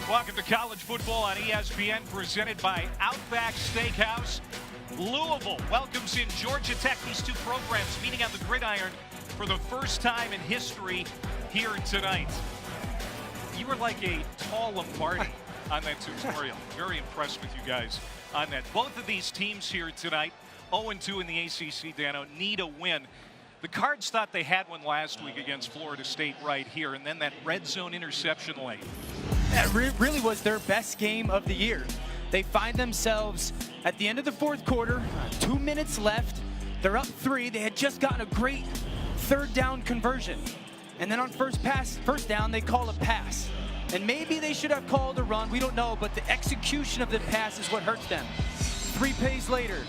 Welcome to college football on ESPN, presented by Outback Steakhouse. Louisville welcomes in Georgia Tech. These two programs meeting on the gridiron for the first time in history here tonight. You were like a tall Lombardi on that tutorial. Very impressed with you guys on that. Both of these teams here tonight, 0-2 in the ACC, Dano, need a win. The Cards thought they had one last week against Florida State right here, and then that red zone interception late. That really was their best game of the year. They find themselves at the end of the fourth quarter, 2 minutes left. They're up 3. They had just gotten a great third down conversion. And then on first down, they call a pass. And maybe they should have called a run, we don't know, but the execution of the pass is what hurts them. 3 plays later,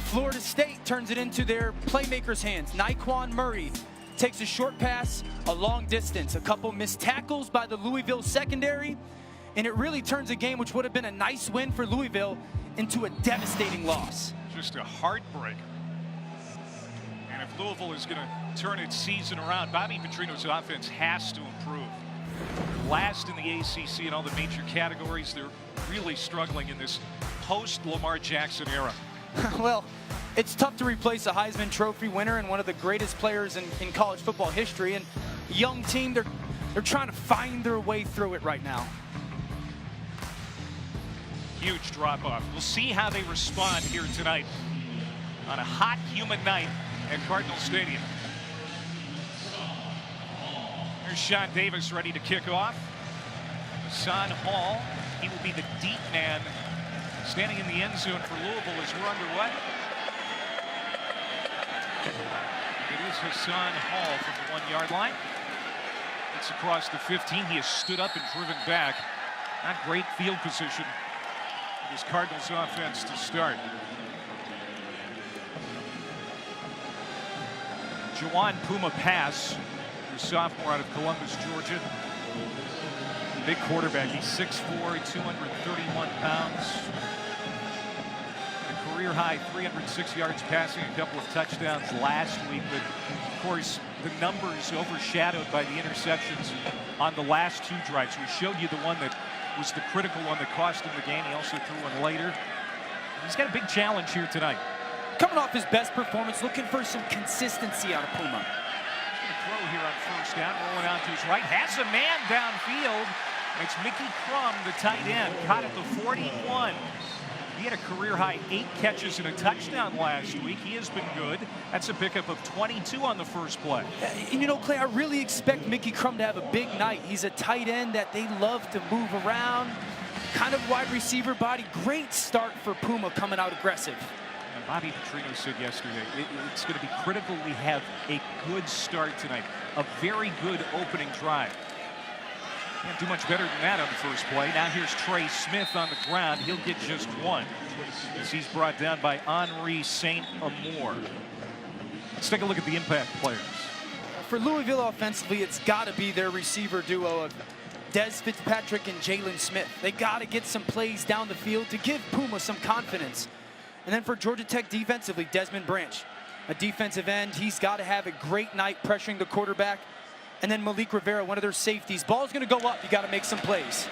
Florida State turns it into their playmakers' hands. Taquon Marshall takes a short pass, a long distance, a couple missed tackles by the Louisville secondary, and it really turns a game which would have been a nice win for Louisville into a devastating loss. Just a heartbreaker. And if Louisville is going to turn its season around, Bobby Petrino's offense has to improve. Last in the ACC in all the major categories. They're really struggling in this post-Lamar Jackson era. Well, it's tough to replace a Heisman Trophy winner and one of the greatest players in college football history. And a young team, they're trying to find their way through it right now. Huge drop-off. We'll see how they respond here tonight on a hot, humid night at Cardinals Stadium. Here's Sean Davis ready to kick off. Hassan Hall, he will be the deep man standing in the end zone for Louisville as we're underway. It is Hassan Hall from the 1-yard line. It's across the 15. He has stood up and driven back. Not great field position for this Cardinals offense to start. Jawan Puma Pass, the sophomore out of Columbus, Georgia. Big quarterback. He's 6'4", 231 pounds. A career high 306 yards passing, a couple of touchdowns last week. But of course, the numbers overshadowed by the interceptions on the last 2 drives. We showed you the one that was the critical one that cost him the game. He also threw one later. He's got a big challenge here tonight. Coming off his best performance, looking for some consistency out of Puma. Throw here on first down, rolling out to his right, has a man downfield. It's Mickey Crum, the tight end, caught at the 41. He had a career-high 8 catches and a touchdown last week. He has been good. That's a pickup of 22 on the first play. You know, Clay, I really expect Mickey Crum to have a big night. He's a tight end that they love to move around, kind of wide receiver body. Great start for Puma coming out aggressive. And Bobby Petrino said yesterday, it's going to be critical we have a good start tonight. A very good opening drive. Can't do much better than that on the first play. Now here's Trey Smith on the ground. He'll get just 1 as he's brought down by Henri St. Amour. Let's take a look at the impact players. For Louisville offensively, it's got to be their receiver duo of Des Fitzpatrick and Jalen Smith. They got to get some plays down the field to give Puma some confidence. And then for Georgia Tech defensively, Desmond Branch, a defensive end. He's got to have a great night pressuring the quarterback. And then Malik Rivera, one of their safeties. Ball's going to go up. You got to make some plays.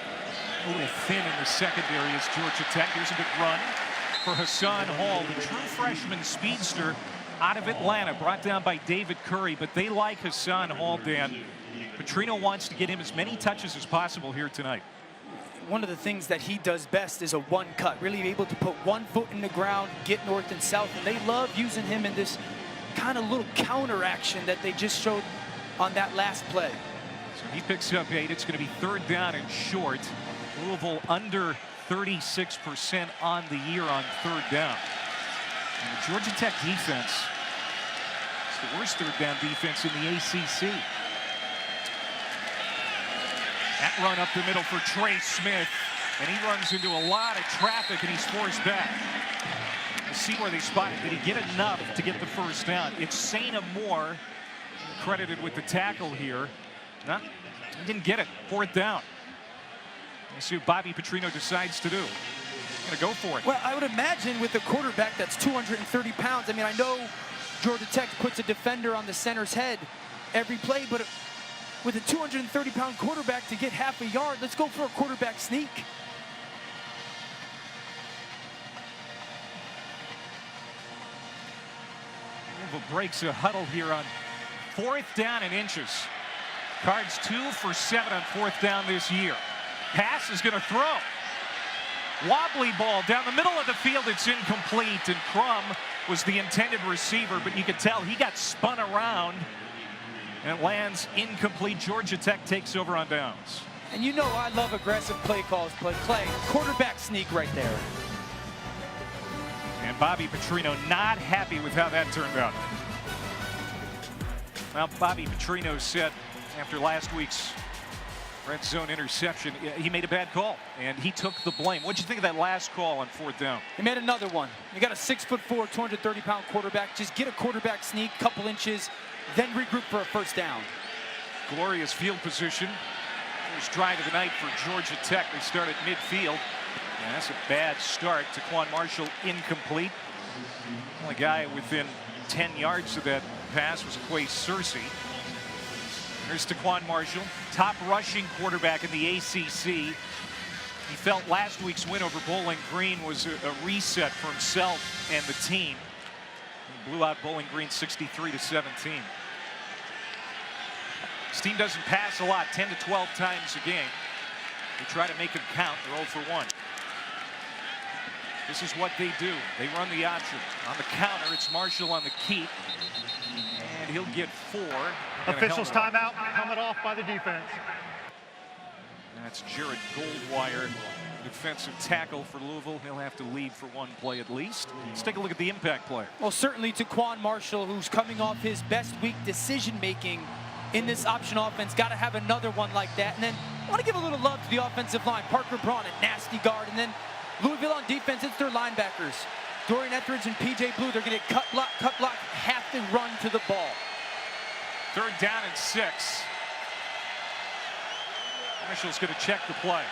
A little thin in the secondary is Georgia Tech. Here's a big run for Hassan Hall, the true freshman speedster out of Atlanta, brought down by David Curry. But they like Hassan Hall, Dan. Petrino wants to get him as many touches as possible here tonight. One of the things that he does best is a one cut, really able to put 1 foot in the ground, get north and south, and they love using him in this kind of little counter action that they just showed on that last play. So he picks up 8. It's going to be 3rd down and short. Louisville under 36% on the year on 3rd down. And the Georgia Tech defense is the worst 3rd down defense in the ACC. That run up the middle for Trey Smith, and he runs into a lot of traffic, and he's forced back. We'll see where they spot it. Did he get enough to get the 1st down? It's St. Amour credited with the tackle here. No, he didn't get it. 4th down. We'll see what Bobby Petrino decides to do. Going to go for it. Well, I would imagine with a quarterback that's 230 pounds, I mean, I know Georgia Tech puts a defender on the center's head every play, but with a 230-pound quarterback to get half a yard. Let's go for a quarterback sneak. Louisville breaks a huddle here on 4th down and inches. Cards 2 for 7 on 4th down this year. Pass is going to throw. Wobbly ball down the middle of the field. It's incomplete, and Crum was the intended receiver, but you could tell he got spun around and it lands incomplete. Georgia Tech takes over on downs. And you know I love aggressive play calls, but Clay, quarterback sneak right there. And Bobby Petrino not happy with how that turned out. Well, Bobby Petrino said after last week's red zone interception, he made a bad call, and he took the blame. What'd you think of that last call on 4th down? He made another one. You got a 6'4", 230-pound quarterback. Just get a quarterback sneak, couple inches, then regroup for a 1st down. Glorious field position. First drive of the night for Georgia Tech. They start at midfield. And that's a bad start. Taquon Marshall incomplete. The only guy within 10 yards of that pass was Quay Searcy. There's Taquon Marshall, top rushing quarterback in the ACC. He felt last week's win over Bowling Green was a reset for himself and the team. He blew out Bowling Green 63-17. This team doesn't pass a lot, 10 to 12 times a game. They try to make them count. They're 0 for 1. This is what they do. They run the option. On the counter, it's Marshall on the keep. And he'll get 4. Officials timeout. Helmet off by the defense. That's Jared Goldwire, defensive tackle for Louisville. He'll have to leave for 1 play at least. Let's take a look at the impact player. Well, certainly Taquon Marshall, who's coming off his best week decision-making in this option offense. Got to have another one like that. And then I want to give a little love to the offensive line. Parker Braun, a nasty guard. And then Louisville on defense, it's their linebackers. Dorian Etheridge and P.J. Blue, they're going to cut block, have to run to the ball. 3rd down and 6. Marshall's going to check the play.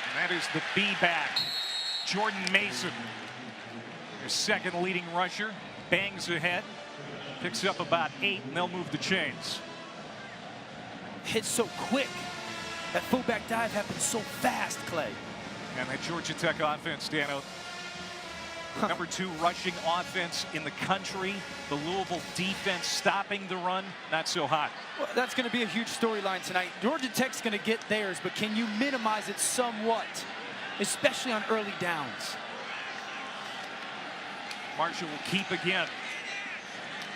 And that is the B-back, Jordan Mason. Their 2nd leading rusher, bangs ahead, picks up about 8, and they'll move the chains. Hits so quick. That fullback dive happens so fast, Clay. And that Georgia Tech offense, Dano, number 2 rushing offense in the country. The Louisville defense stopping the run, not so hot. Well, that's going to be a huge storyline tonight. Georgia Tech's going to get theirs, but can you minimize it somewhat, especially on early downs? Marshall will keep again.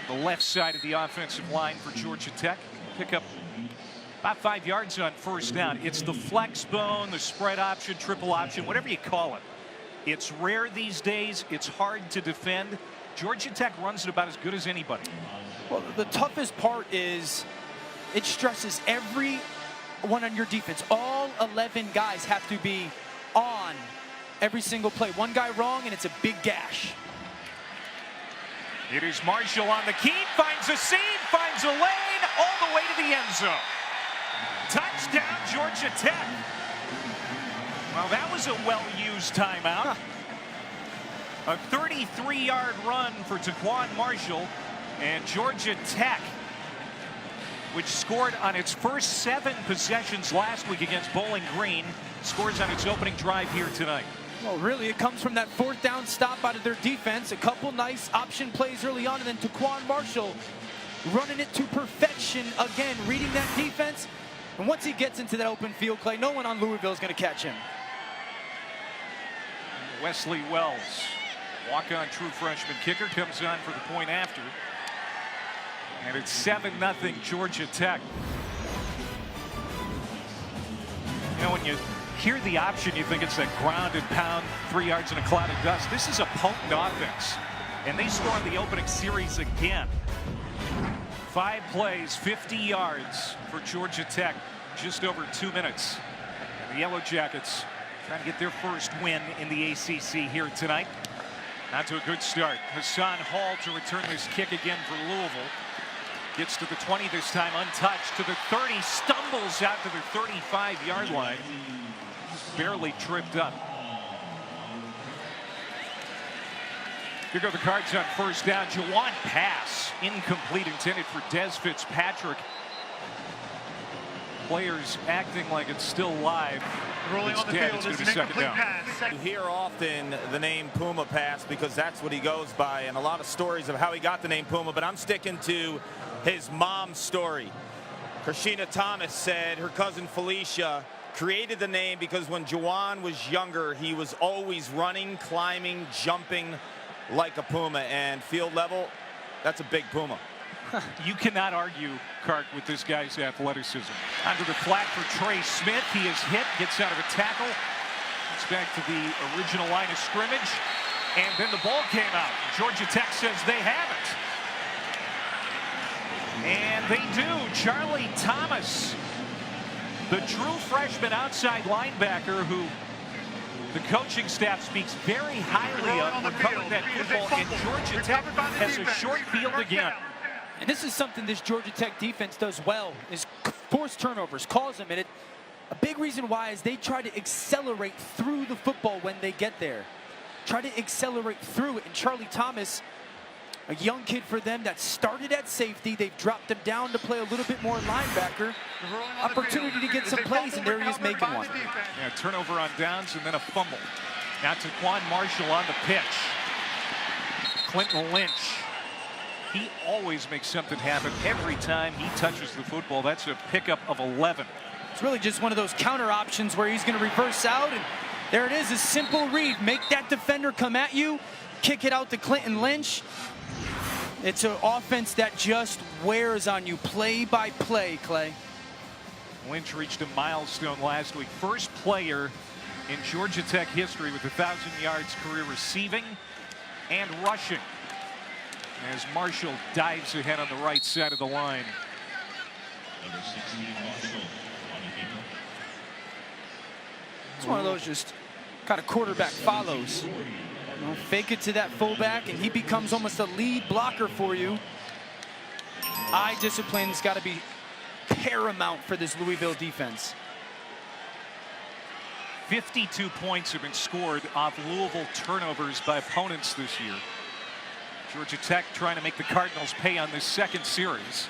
The left side of the offensive line for Georgia Tech. Pick up about 5 yards on 1st down. It's the flex bone, the spread option, triple option, whatever you call it. It's rare these days. It's hard to defend. Georgia Tech runs it about as good as anybody. Well, the toughest part is it stresses everyone on your defense. All 11 guys have to be on every single play. One guy wrong, and it's a big gash. It is Marshall on the keep, finds a seam, finds a lane, all the way to the end zone. Touchdown, Georgia Tech. Well, that was a well-used timeout. A 33-yard run for Taquon Marshall, and Georgia Tech, which scored on its first 7 possessions last week against Bowling Green, scores on its opening drive here tonight. Well, really, it comes from that 4th down stop out of their defense. A couple nice option plays early on, and then Taquon Marshall running it to perfection again, reading that defense. And once he gets into that open field, Clay, no one on Louisville is going to catch him. Wesley Wells, walk-on true freshman kicker, comes on for the point after. And it's 7-0 Georgia Tech. You know, when you hear the option, you think it's that ground and pound, 3 yards in a cloud of dust. This is a potent offense. And they score in the opening series again. 5 plays, 50 yards for Georgia Tech, just over 2 minutes. And the Yellow Jackets trying to get their first win in the ACC here tonight. Not to a good start. Hassan Hall to return this kick again for Louisville. Gets to the 20 this time, untouched, to the 30, stumbles out to the 35-yard line. Just barely tripped up. Here go the Cards on first down. Taquon pass, incomplete, intended for Des Fitzpatrick. Players acting like it's still live. Rolling It's on the dead. field It's is gonna an be second incomplete down. pass. You hear often the name Puma Pass because that's what he goes by, and a lot of stories of how he got the name Puma, but I'm sticking to his mom's story. Christina Thomas said her cousin Felicia created the name because when Juwan was younger, he was always running, climbing, jumping like a Puma, and field level, that's a big Puma. You cannot argue, Cart, with this guy's athleticism. Onto the flat for Trey Smith. He is hit, gets out of a tackle. It's back to the original line of scrimmage. And then the ball came out. Georgia Tech says they have it. And they do. Charlie Thomas, the true freshman outside linebacker who the coaching staff speaks very highly of. Recovered that football, and Georgia Tech has a short field again. And this is something this Georgia Tech defense does well, is force turnovers, cause them. And a big reason why is they try to accelerate through the football when they get there. Try to accelerate through it. And Charlie Thomas, a young kid for them that started at safety. They've dropped him down to play a little bit more linebacker. Opportunity to get some plays, and there he is making one. Yeah, turnover on downs and then a fumble. Now Taquon Marshall on the pitch. Clinton Lynch. He always makes something happen every time he touches the football. That's a pickup of 11. It's really just one of those counter options where he's going to reverse out, and there it is, a simple read. Make that defender come at you, kick it out to Clinton Lynch. It's an offense that just wears on you play by play, Clay. Lynch reached a milestone last week. First player in Georgia Tech history with 1,000 yards career receiving and rushing, as Marshall dives ahead on the right side of the line. It's one of those just kind of quarterback follows. You know, fake it to that fullback, and he becomes almost a lead blocker for you. Eye discipline has got to be paramount for this Louisville defense. 52 points have been scored off Louisville turnovers by opponents this year. Georgia Tech trying to make the Cardinals pay on this second series.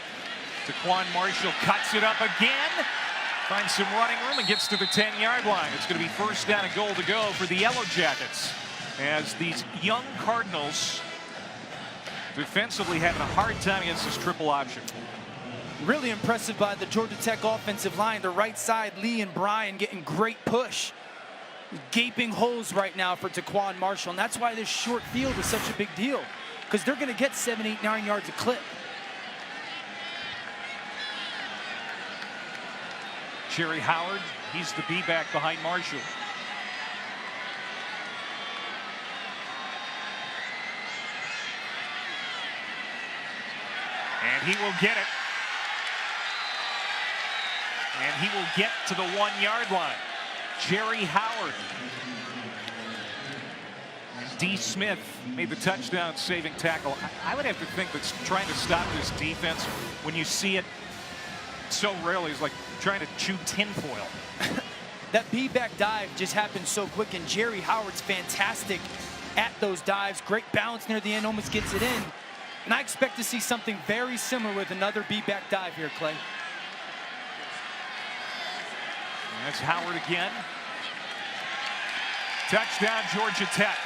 Taquon Marshall cuts it up again, finds some running room and gets to the 10-yard line. It's going to be first down and goal to go for the Yellow Jackets, as these young Cardinals defensively having a hard time against this triple option. Really impressive by the Georgia Tech offensive line. The right side, Lee and Bryan getting great push. Gaping holes right now for Taquon Marshall, and that's why this short field is such a big deal, because they're going to get 7, 8, 9 yards a clip. Jerry Howard, he's the B-back behind Marshall. And he will get it. And he will get to the 1-yard line. Jerry Howard. D. Smith made the touchdown saving tackle. I would have to think that trying to stop this defense, when you see it so rarely, is like trying to chew tinfoil. That B-back dive just happened so quick, and Jerry Howard's fantastic at those dives. Great balance near the end, almost gets it in. And I expect to see something very similar with another B-back dive here, Clay. That's Howard again. Touchdown, Georgia Tech.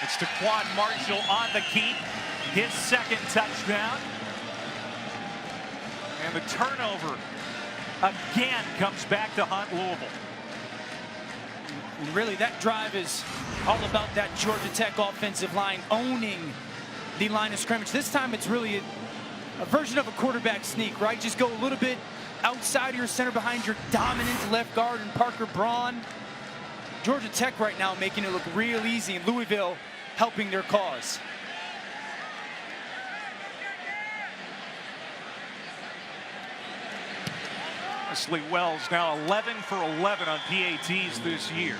It's Taquon Marshall on the keep. His second touchdown. And the turnover again comes back to haunt Louisville. And really, that drive is all about that Georgia Tech offensive line owning the line of scrimmage. This time it's really a version of a quarterback sneak, right? Just go a little bit outside of your center behind your dominant left guard and Parker Braun. Georgia Tech right now making it look real easy, and Louisville helping their cause. Wesley Wells now 11 for 11 on PATs this year.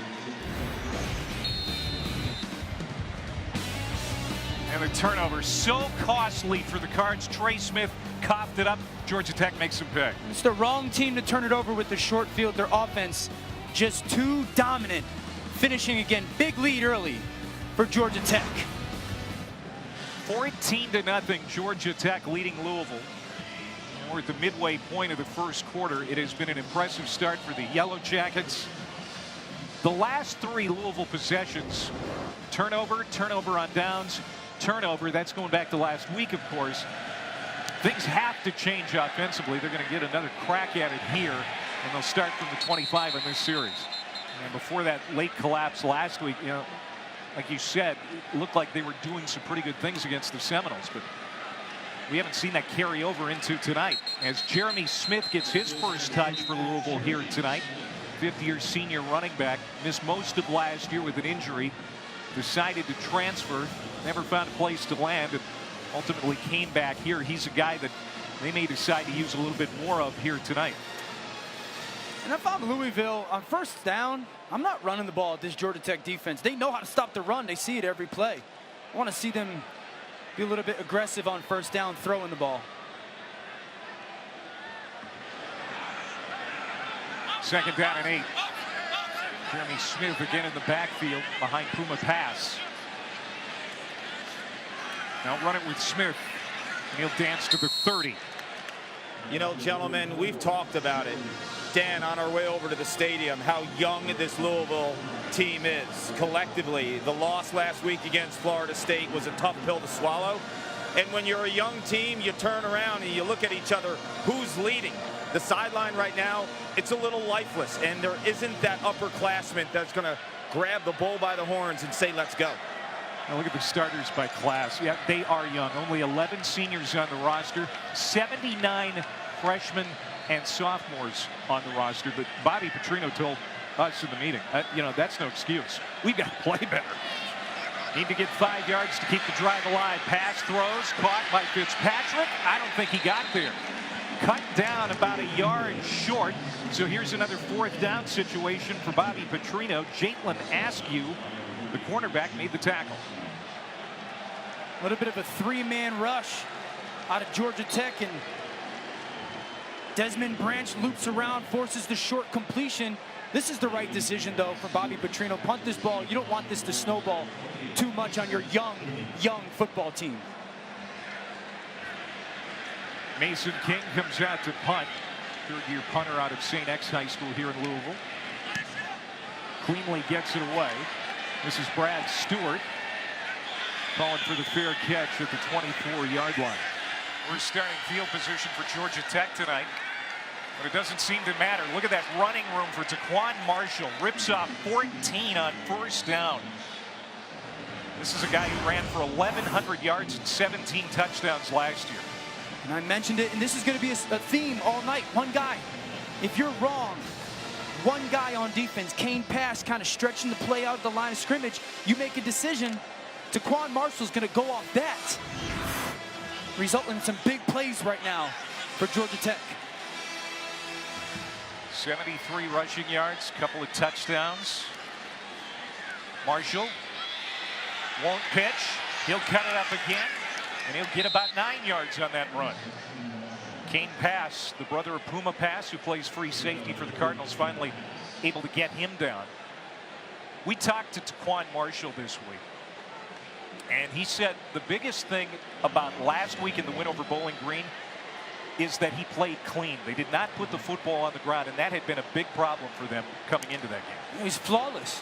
And the turnover so costly for the Cards. Trey Smith coughed it up. Georgia Tech makes him pay. It's the wrong team to turn it over with the short field. Their offense just too dominant. Finishing again, big lead early for Georgia Tech. 14-0, Georgia Tech leading Louisville. We're at the midway point of the first quarter. It has been an impressive start for the Yellow Jackets. The last 3 Louisville possessions, turnover, turnover on downs, turnover. That's going back to last week, of course. Things have to change offensively. They're going to get another crack at it here, and they'll start from the 25 in this series. And before that late collapse last week, you know, like you said, it looked like they were doing some pretty good things against the Seminoles, but we haven't seen that carry over into tonight. As Jeremy Smith gets his first touch for Louisville here tonight, 5th-year senior running back, missed most of last year with an injury, decided to transfer, never found a place to land, and ultimately came back here. He's a guy that they may decide to use a little bit more of here tonight. And if I'm Louisville, on first down, I'm not running the ball at this Georgia Tech defense. They know how to stop the run. They see it every play. I want to see them be a little bit aggressive on first down, throwing the ball. Second down and 8. Jeremy Smith again in the backfield behind Puma Pass. Now run it with Smith, and he'll dance to the 30. You know, gentlemen, we've talked about it, Dan, on our way over to the stadium, how young this Louisville team is collectively. The loss last week against Florida State was a tough pill to swallow. And when you're a young team, you turn around and you look at each other, who's leading? The sideline right now, it's a little lifeless, and there isn't that upperclassman that's going to grab the bull by the horns and say, let's go. Now look at the starters by class. Yeah, they are young. Only 11 seniors on the roster, 79 freshmen and sophomores on the roster. But Bobby Petrino told us in the meeting, you know, that's no excuse. We've got to play better. Need to get 5 yards to keep the drive alive. Pass throws, caught by Fitzpatrick. I don't think he got there. Cut down about a yard short. So here's another 4th down situation for Bobby Petrino. Jalen Askew, the cornerback, made the tackle. A little bit of a 3-man rush out of Georgia Tech, and Desmond Branch loops around, forces the short completion. This is the right decision, though, for Bobby Petrino. Punt this ball. You don't want this to snowball too much on your young football team. Mason King comes out to punt. 3rd-year punter out of St. X High School here in Louisville. Cleanly gets it away. This is Brad Stewart calling for the fair catch at the 24-yard line. We're starting field position for Georgia Tech tonight, but it doesn't seem to matter. Look at that running room for Taquon Marshall. Rips off 14 on first down. This is a guy who ran for 1,100 yards and 17 touchdowns last year. And I mentioned it, and this is going to be a theme all night. One guy. If you're wrong, one guy on defense, Kane Pass, kind of stretching the play out of the line of scrimmage, you make a decision. Taquon Marshall's going to go off that, resulting in some big plays right now for Georgia Tech. 73 rushing yards, couple of touchdowns. Marshall won't pitch. He'll cut it up again, and he'll get about 9 yards on that run. Kane Pass, the brother of Puma Pass, who plays free safety for the Cardinals, finally able to get him down. We talked to Taquon Marshall this week, and he said the biggest thing about last week in the win over Bowling Green is that he played clean. They did not put the football on the ground, and that had been a big problem for them coming into that game. He's flawless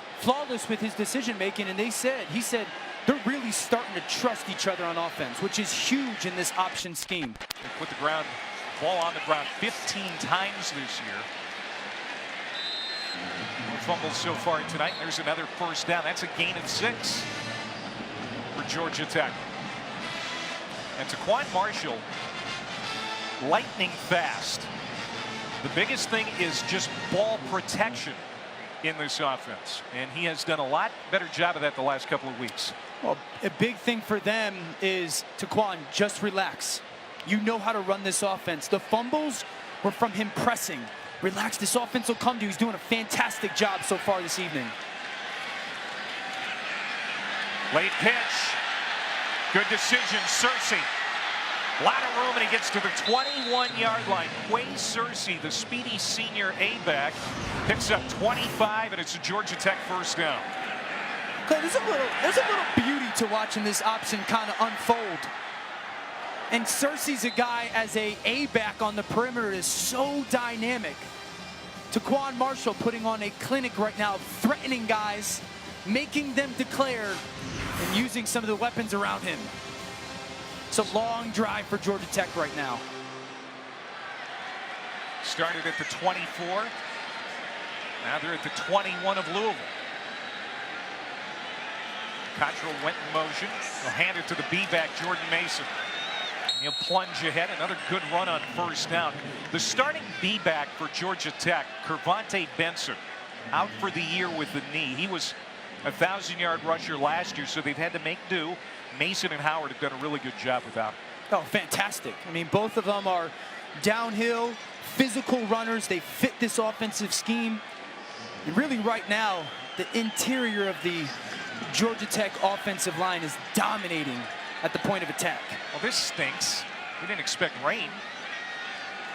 with his decision-making, and he said they're really starting to trust each other on offense, which is huge in this option scheme. They put the ball on the ground 15 times this year. Fumbles so far tonight. There's another first down. That's a gain of 6 for Georgia Tech. And Taquon Marshall, lightning fast. The biggest thing is just ball protection in this offense, and he has done a lot better job of that the last couple of weeks. Well, a big thing for them is, Taquon, just relax. You know how to run this offense. The fumbles were from him pressing. Relax, this offense will come to you. He's doing a fantastic job so far this evening. Late pitch. Good decision, Searcy. A lot of room, and he gets to the 21-yard line. Quay Searcy, the speedy senior A-back, picks up 25, and it's a Georgia Tech first down. Clay, there's a little beauty to watching this option kind of unfold. And Cersei's a guy as a A-back on the perimeter is so dynamic. Taquon Marshall putting on a clinic right now, threatening guys, making them declare, and using some of the weapons around him. It's a long drive for Georgia Tech right now. Started at the 24. Now they're at the 21 of Louisville. Cottrell went in motion. He'll hand it to the B-back, Jordan Mason. He'll plunge ahead. Another good run on first down. The starting B-back for Georgia Tech, Kervonte Benson, out for the year with the knee. He was a 1,000-yard rusher last year, so they've had to make do. Mason and Howard have done a really good job without him. Oh, fantastic. I mean, both of them are downhill, physical runners. They fit this offensive scheme. And really right now, the interior of the Georgia Tech offensive line is dominating at the point of attack. Well, this stinks. We didn't expect rain.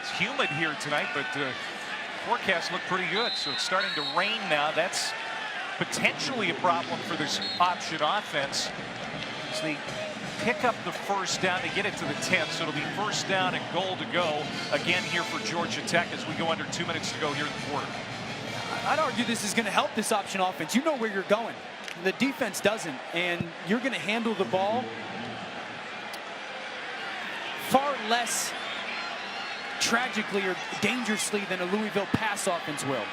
It's humid here tonight, but forecast looked pretty good. So it's starting to rain now. That's potentially a problem for this option offense. As they pick up the first down to get it to the 10. So it'll be first down and goal to go again here for Georgia Tech as we go under 2 minutes to go here in the quarter. I'd argue this is going to help this option offense. You know where you're going. The defense doesn't, and you're going to handle the ball far less tragically or dangerously than a Louisville pass offense will.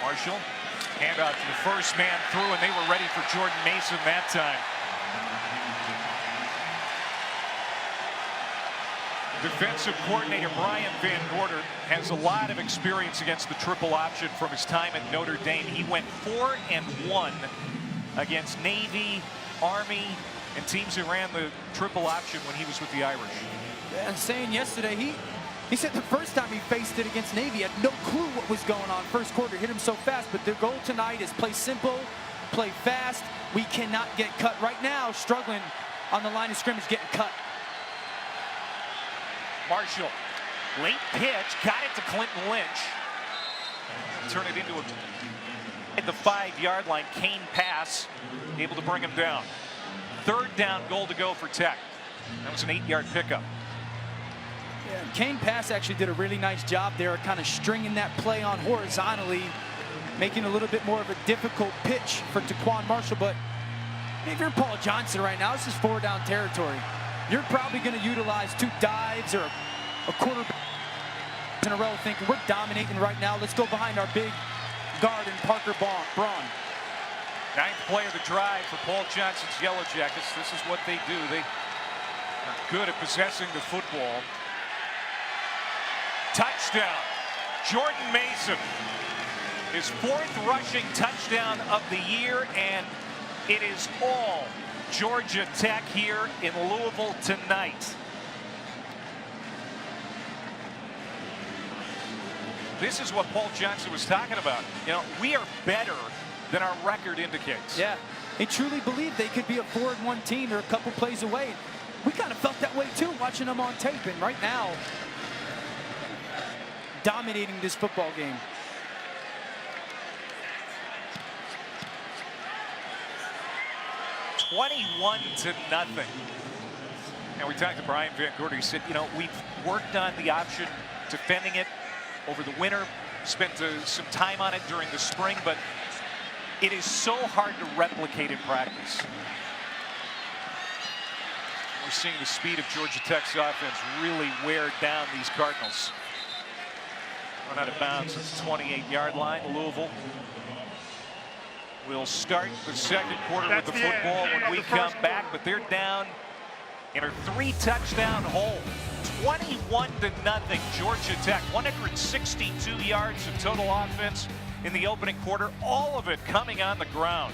Marshall, handout to the first man through, and they were ready for Jordan Mason that time. Defensive coordinator Brian Van Gorder has a lot of experience against the triple option from his time at Notre Dame. He went 4-1 against Navy, Army, and teams who ran the triple option when he was with the Irish. And saying yesterday, he said the first time he faced it against Navy, he had no clue what was going on. First quarter hit him so fast, but their goal tonight is play simple, play fast. We cannot get cut right now, struggling on the line of scrimmage, getting cut. Marshall, late pitch, got it to Clinton Lynch. Turn it into at the 5-yard line. Kane pass, able to bring him down. Third down, goal to go for Tech. That was an 8-yard pickup. Yeah, Kane pass actually did a really nice job there, kind of stringing that play on horizontally, making a little bit more of a difficult pitch for Taquon Marshall. But if you're Paul Johnson right now, this is 4-down territory. You're probably going to utilize 2 dives or a quarter in a row, thinking we're dominating right now. Let's go behind our big guard and Parker Braun. 9th play of the drive for Paul Johnson's Yellow Jackets. This is what they do. They are good at possessing the football. Touchdown. Jordan Mason. His 4th rushing touchdown of the year, and it is all Georgia Tech here in Louisville tonight. This is what Paul Johnson was talking about. You know, we are better than our record indicates. Yeah, they truly believed they could be a 4-1 team. They're a couple plays away. We kind of felt that way too, watching them on tape. And right now, dominating this football game. $21-0. And we talked to Brian Van Gorder. He said, you know, we've worked on the option, defending it over the winter, spent some time on it during the spring, but it is so hard to replicate in practice. We're seeing the speed of Georgia Tech's offense really wear down these Cardinals. Run out of bounds at the 28-yard line. Louisville will start the second quarter with the football when we come back, but they're down in a 3-touchdown hole. 21-0, Georgia Tech. 162 yards of total offense in the opening quarter, all of it coming on the ground.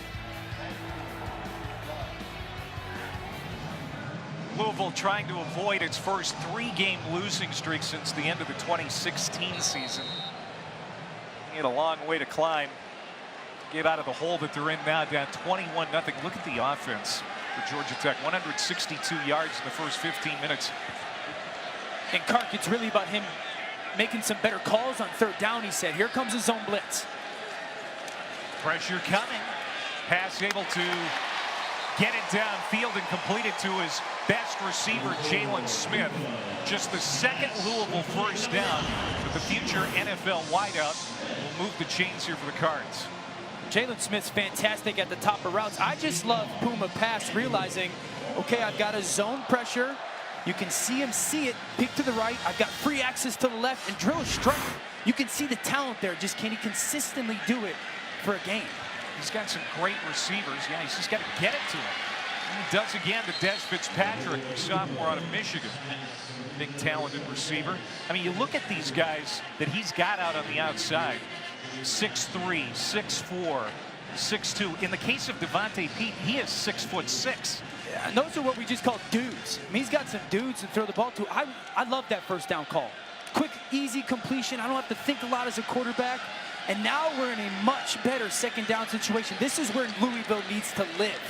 Louisville trying to avoid its first 3-game losing streak since the end of the 2016 season. They had a long way to climb. Get out of the hole that they're in now, down 21-0. Look at the offense for Georgia Tech. 162 yards in the first 15 minutes. And Kark, it's really about him making some better calls on third down, he said. Here comes his zone blitz. Pressure coming. Pass able to get it downfield and complete it to his best receiver, Jalen Smith. Just the second Louisville first down, but the future NFL wideout will move the chains here for the Cards. Jalen Smith's fantastic at the top of routes. I just love Puma Pass realizing, okay, I've got a zone pressure. You can see him see it, peek to the right. I've got free access to the left and drill a strike. You can see the talent there. Just can he consistently do it for a game? He's got some great receivers. Yeah, he's just got to get it to him. And he does again to Des Fitzpatrick, the sophomore out of Michigan. Big talented receiver. I mean, you look at these guys that he's got out on the outside. 6'3", 6'4", 6'2". In the case of Devontae Pete, he is 6'6". Yeah, and those are what we just call dudes. I mean, he's got some dudes to throw the ball to. I love that first down call. Quick, easy completion. I don't have to think a lot as a quarterback. And now we're in a much better second down situation. This is where Louisville needs to live.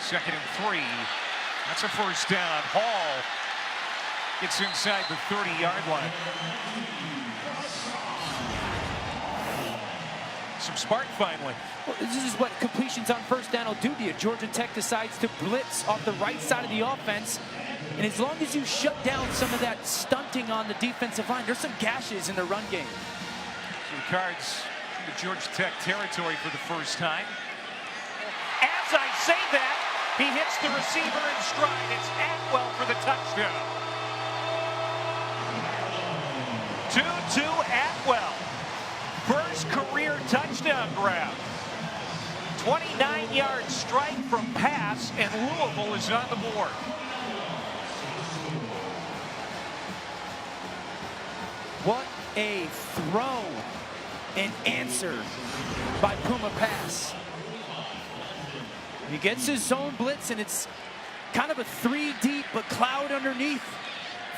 2nd and 3. That's a first down. Hall gets inside the 30-yard line. Some spark finally. Well, this is what completions on first down will do to you. Georgia Tech decides to blitz off the right side of the offense. And as long as you shut down some of that stunting on the defensive line, there's some gashes in the run game. So the Cards into Georgia Tech territory for the first time. As I say that, he hits the receiver in stride. It's Atwell for the touchdown. 2-2 Atwell. First career touchdown grab. 29-yard strike from pass, and Louisville is on the board. What a throw and answer by Puma Pass. He gets his zone blitz, and it's kind of a 3 deep, but cloud underneath.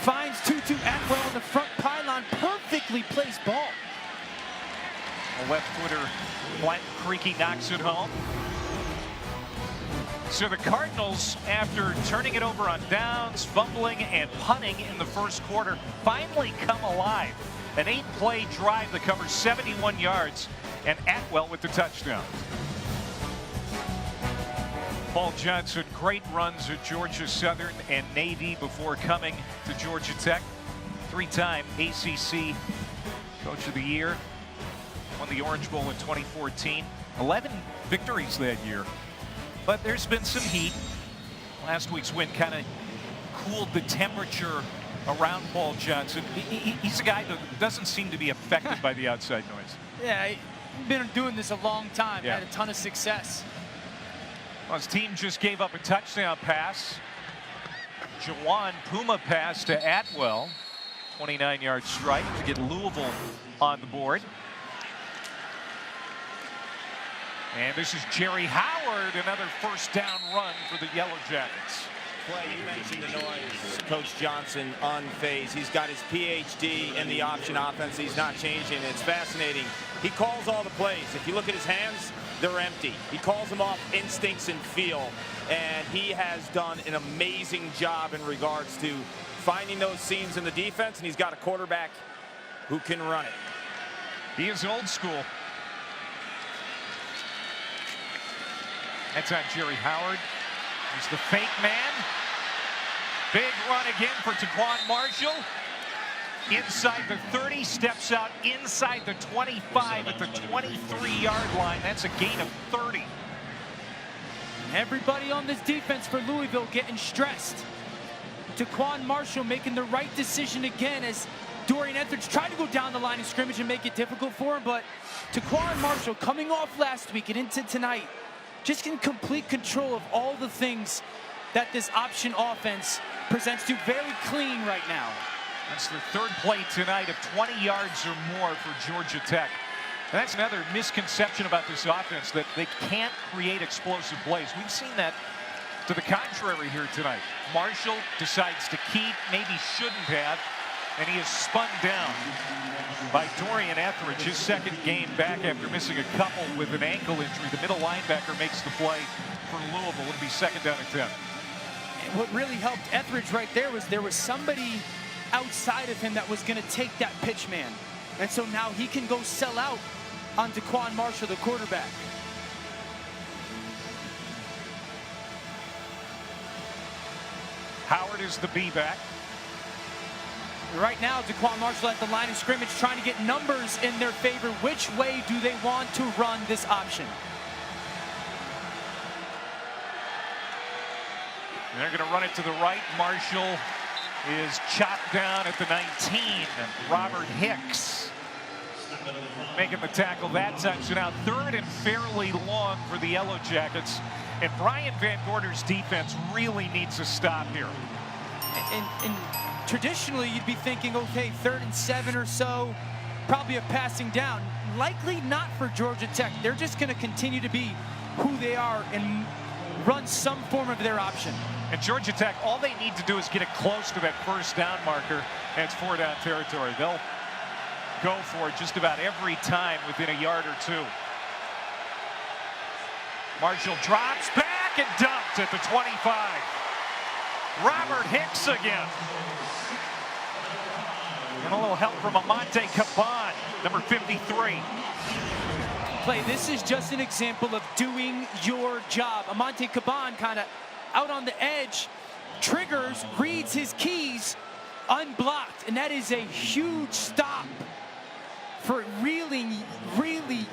Finds Tutu Atwell on the front pylon. Perfectly placed ball. A left footer, Quentin Creaky knocks it home. So the Cardinals, after turning it over on downs, fumbling, and punting in the first quarter, finally come alive. An 8-play drive that covers 71 yards, and Atwell with the touchdown. Paul Johnson, great runs at Georgia Southern and Navy before coming to Georgia Tech. 3-time ACC Coach of the Year. Won the Orange Bowl in 2014. 11 victories that year. But there's been some heat. Last week's win kind of cooled the temperature around Paul Johnson. He's a guy that doesn't seem to be affected by the outside noise. Yeah, he's been doing this a long time. Yeah. Had a ton of success. Well, his team just gave up a touchdown pass. Jawan Puma Pass to Atwell. 29-yard strike to get Louisville on the board. And this is Jerry Howard, another first down run for the Yellow Jackets. Clay, you mentioned the noise. Coach Johnson unfazed. He's got his PhD in the option offense. He's not changing. It's fascinating. He calls all the plays. If you look at his hands, they're empty. He calls them off instincts and feel. And he has done an amazing job in regards to finding those seams in the defense. And he's got a quarterback who can run it. He is old school. That's on Jerry Howard. He's the fake man. Big run again for Taquon Marshall. Inside the 30, steps out inside the 25 at the 23-yard line. That's a gain of 30. Everybody on this defense for Louisville getting stressed. Taquon Marshall making the right decision again as Dorian Etheridge tried to go down the line of scrimmage and make it difficult for him, but Taquon Marshall coming off last week and into tonight, just in complete control of all the things that this option offense presents to. Very clean right now. That's their third play tonight of 20 yards or more for Georgia Tech. And that's another misconception about this offense, that they can't create explosive plays. We've seen that to the contrary here tonight. Marshall decides to keep, maybe shouldn't have, and he is spun down by Dorian Etheridge, his second game back after missing a couple with an ankle injury. The middle linebacker makes the play for Louisville. It'll be 2nd down and 10. And what really helped Etheridge right there was somebody outside of him that was going to take that pitch man. And so now he can go sell out on Taquon Marshall, the quarterback. Howard is the B-back. Right now, Taquon Marshall at the line of scrimmage trying to get numbers in their favor. Which way do they want to run this option? They're going to run it to the right. Marshall is chopped down at the 19. And Robert Hicks making the tackle that time. So now 3rd and fairly long for the Yellow Jackets. And Brian Van Gorder's defense really needs to stop here. And traditionally, you'd be thinking, okay, 3rd and 7 or so, probably a passing down. Likely not for Georgia Tech. They're just going to continue to be who they are and run some form of their option. And Georgia Tech, all they need to do is get it close to that 1st down marker, and it's 4-down territory. They'll go for it just about every time within a yard or two. Marshall drops back and dumped at the 25. Robert Hicks again. And a little help from Amante Caban, number 53. Play, this is just an example of doing your job. Amante Caban kind of out on the edge, triggers, reads his keys, unblocked, and that is a huge stop for really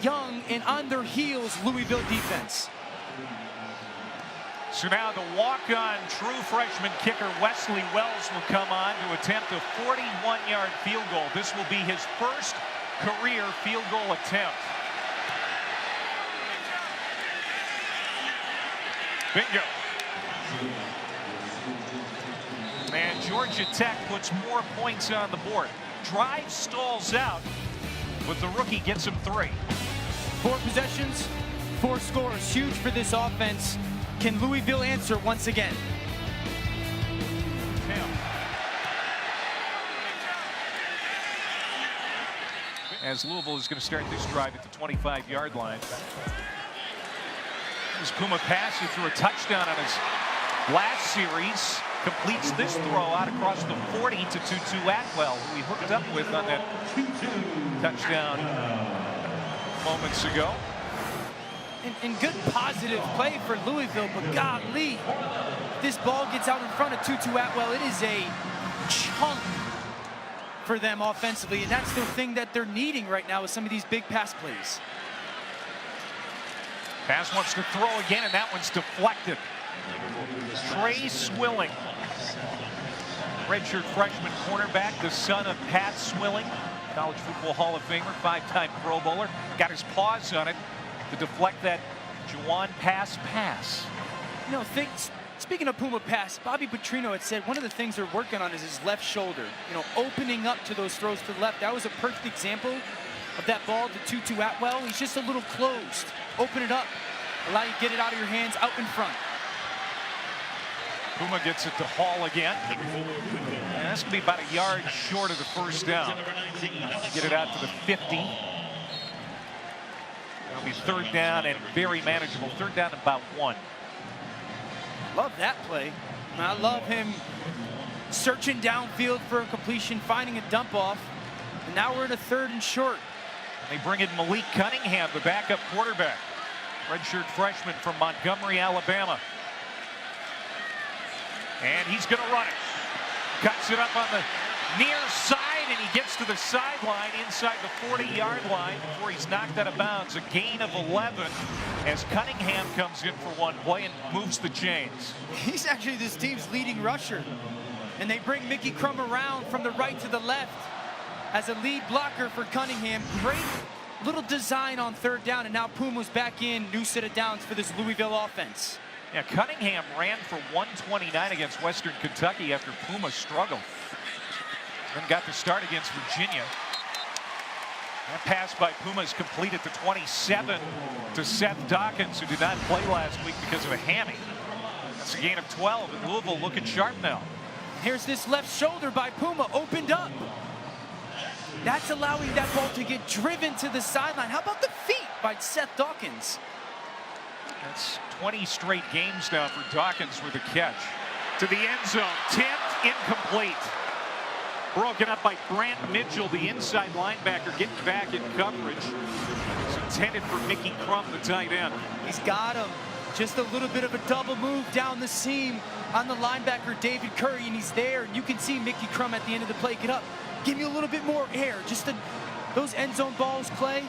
young and on their heels Louisville defense. So now the walk-on true freshman kicker Wesley Wells will come on to attempt a 41-yard field goal. This will be his first career field goal attempt. Bingo. And Georgia Tech puts more points on the board. Drive stalls out, but the rookie gets him 3. 4 possessions, 4 scores. Huge for this offense. Can Louisville answer once again? As Louisville is going to start this drive at the 25-yard line. This Puma Pass, who threw a touchdown on his last series, completes this throw out across the 40 to Tutu Atwell, who he hooked up with on that touchdown moments ago. And good positive play for Louisville, but golly, this ball gets out in front of Tutu Atwell. It is a chunk for them offensively, and that's the thing that they're needing right now with some of these big pass plays. Pass wants to throw again, and that one's deflected. Trey Swilling, redshirt freshman cornerback, the son of Pat Swilling, College Football Hall of Famer, 5-time Pro Bowler, got his paws on it to deflect that Juwan pass. You know, speaking of Puma Pass, Bobby Petrino had said one of the things they're working on is his left shoulder. You know, opening up to those throws to the left. That was a perfect example of that ball to Tutu Atwell. He's just a little closed. Open it up. Allow you to get it out of your hands, out in front. Puma gets it to Hall again. And that's going to be about a yard short of the 1st down. Get it out to the 50. It'll be 3rd down and very manageable. 3rd down about 1. Love that play. I love him searching downfield for a completion, finding a dump off. And now we're in a 3rd and short. They bring in Malik Cunningham, the backup quarterback. Redshirt freshman from Montgomery, Alabama. And he's going to run it. Cuts it up on the near side, and he gets to the sideline inside the 40-yard line before he's knocked out of bounds. A gain of 11 as Cunningham comes in for one play and moves the chains. He's actually this team's leading rusher. And they bring Mickey Crum around from the right to the left as a lead blocker for Cunningham. Great little design on 3rd down, and now Puma's back in, new set of downs for this Louisville offense. Yeah, Cunningham ran for 129 against Western Kentucky after Puma struggled. Then got the start against Virginia. That pass by Puma is complete at the 27 to Seth Dawkins, who did not play last week because of a hammy. That's a gain of 12, and Louisville looking sharp now. Here's this left shoulder by Puma, opened up. That's allowing that ball to get driven to the sideline. How about the feet by Seth Dawkins? That's 20 straight games now for Dawkins with a catch. To the end zone, tipped, incomplete. Broken up by Brant Mitchell, the inside linebacker, getting back in coverage. It's intended for Mickey Crum, the tight end. He's got him. Just a little bit of a double move down the seam on the linebacker, David Curry, and he's there. And you can see Mickey Crum at the end of the play. Get up. Give me a little bit more air. Those end zone balls, Clay,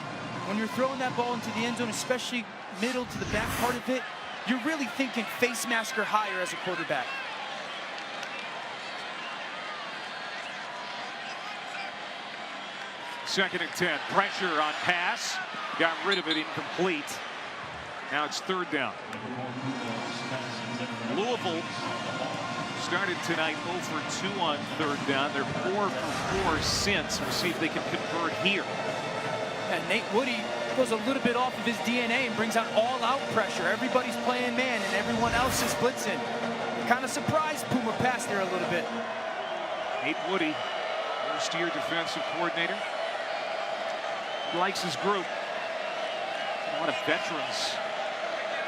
when you're throwing that ball into the end zone, especially middle to the back part of it, you're really thinking face mask or higher as a quarterback. Second and 10. Pressure on pass. Got rid of it, incomplete. Now it's third down. Louisville started tonight 0 for 2 on third down. They're 4 for 4 since. We'll see if they can convert here. And Nate Woody goes a little bit off of his DNA and brings out all-out pressure. Everybody's playing man and everyone else is blitzing. Kind of surprised Puma Pass there a little bit. Nate Woody, first-year defensive coordinator. He likes his group. A lot of veterans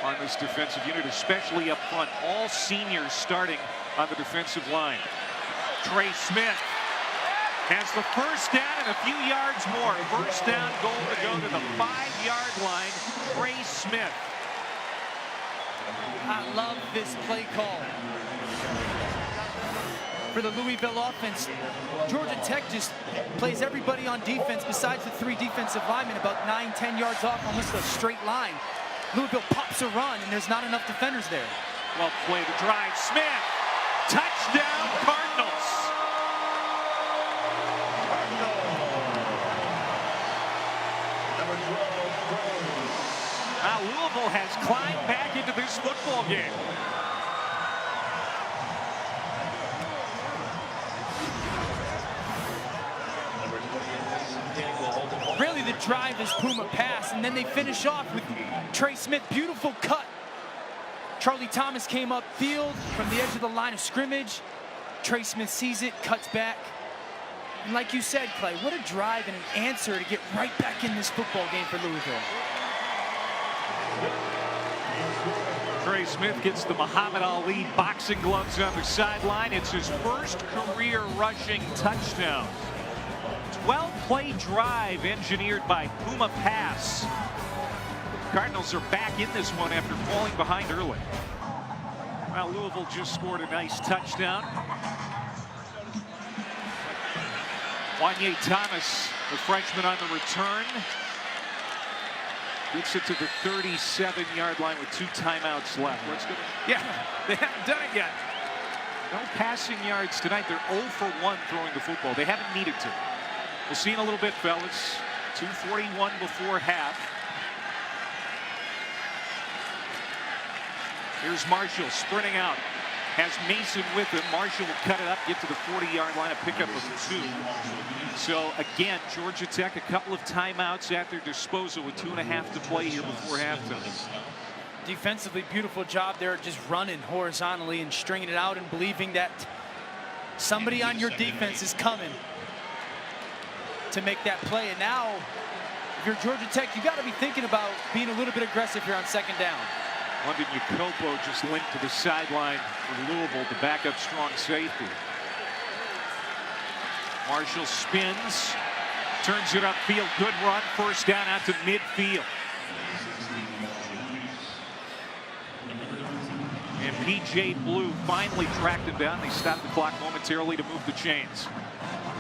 on this defensive unit, especially up front. All seniors starting on the defensive line. Trey Smith has the first down and a few yards more. First down goal to go to the 5-yard line. Trey Smith. I love this play call for the Louisville offense. Georgia Tech just plays everybody on defense besides the 3 defensive linemen about 9-10 yards off, almost a straight line. Louisville pops a run and there's not enough defenders there. Well played to drive. Smith. Touchdown Cardinals. Now Louisville has climbed back into this football game. Really the drive is Puma Pass, and then they finish off with Trey Smith. Beautiful cut. Charlie Thomas came upfield from the edge of the line of scrimmage. Trey Smith sees it, cuts back. And like you said, Clay, what a drive and an answer to get right back in this football game for Louisville. Trey Smith gets the Muhammad Ali boxing gloves on the sideline. It's his first career rushing touchdown. 12-play drive engineered by Puma Pass. Cardinals are back in this one after falling behind early. Well, Louisville just scored a nice touchdown. Wanye Thomas, the freshman on the return, gets it to the 37-yard line with 2 timeouts left. Let's go. Yeah, they haven't done it yet. No passing yards tonight. They're 0 for 1 throwing the football. They haven't needed to. We'll see in a little bit, fellas. 2:41 before half. Here's Marshall sprinting out. Has Mason with him. Marshall will cut it up, get to the 40-yard line, a pickup of 2. So again, Georgia Tech, a couple of timeouts at their disposal with 2.5 to play here before halftime. Defensively, beautiful job there, just running horizontally and stringing it out and believing that somebody on your defense is coming to make that play. And now, if you're Georgia Tech, you got to be thinking about being a little bit aggressive here on second down. London Jacopo just linked to the sideline for Louisville, the backup strong safety. Marshall spins, turns it upfield, good run, first down out to midfield. And P.J. Blue finally tracked him down. They stopped the clock momentarily to move the chains.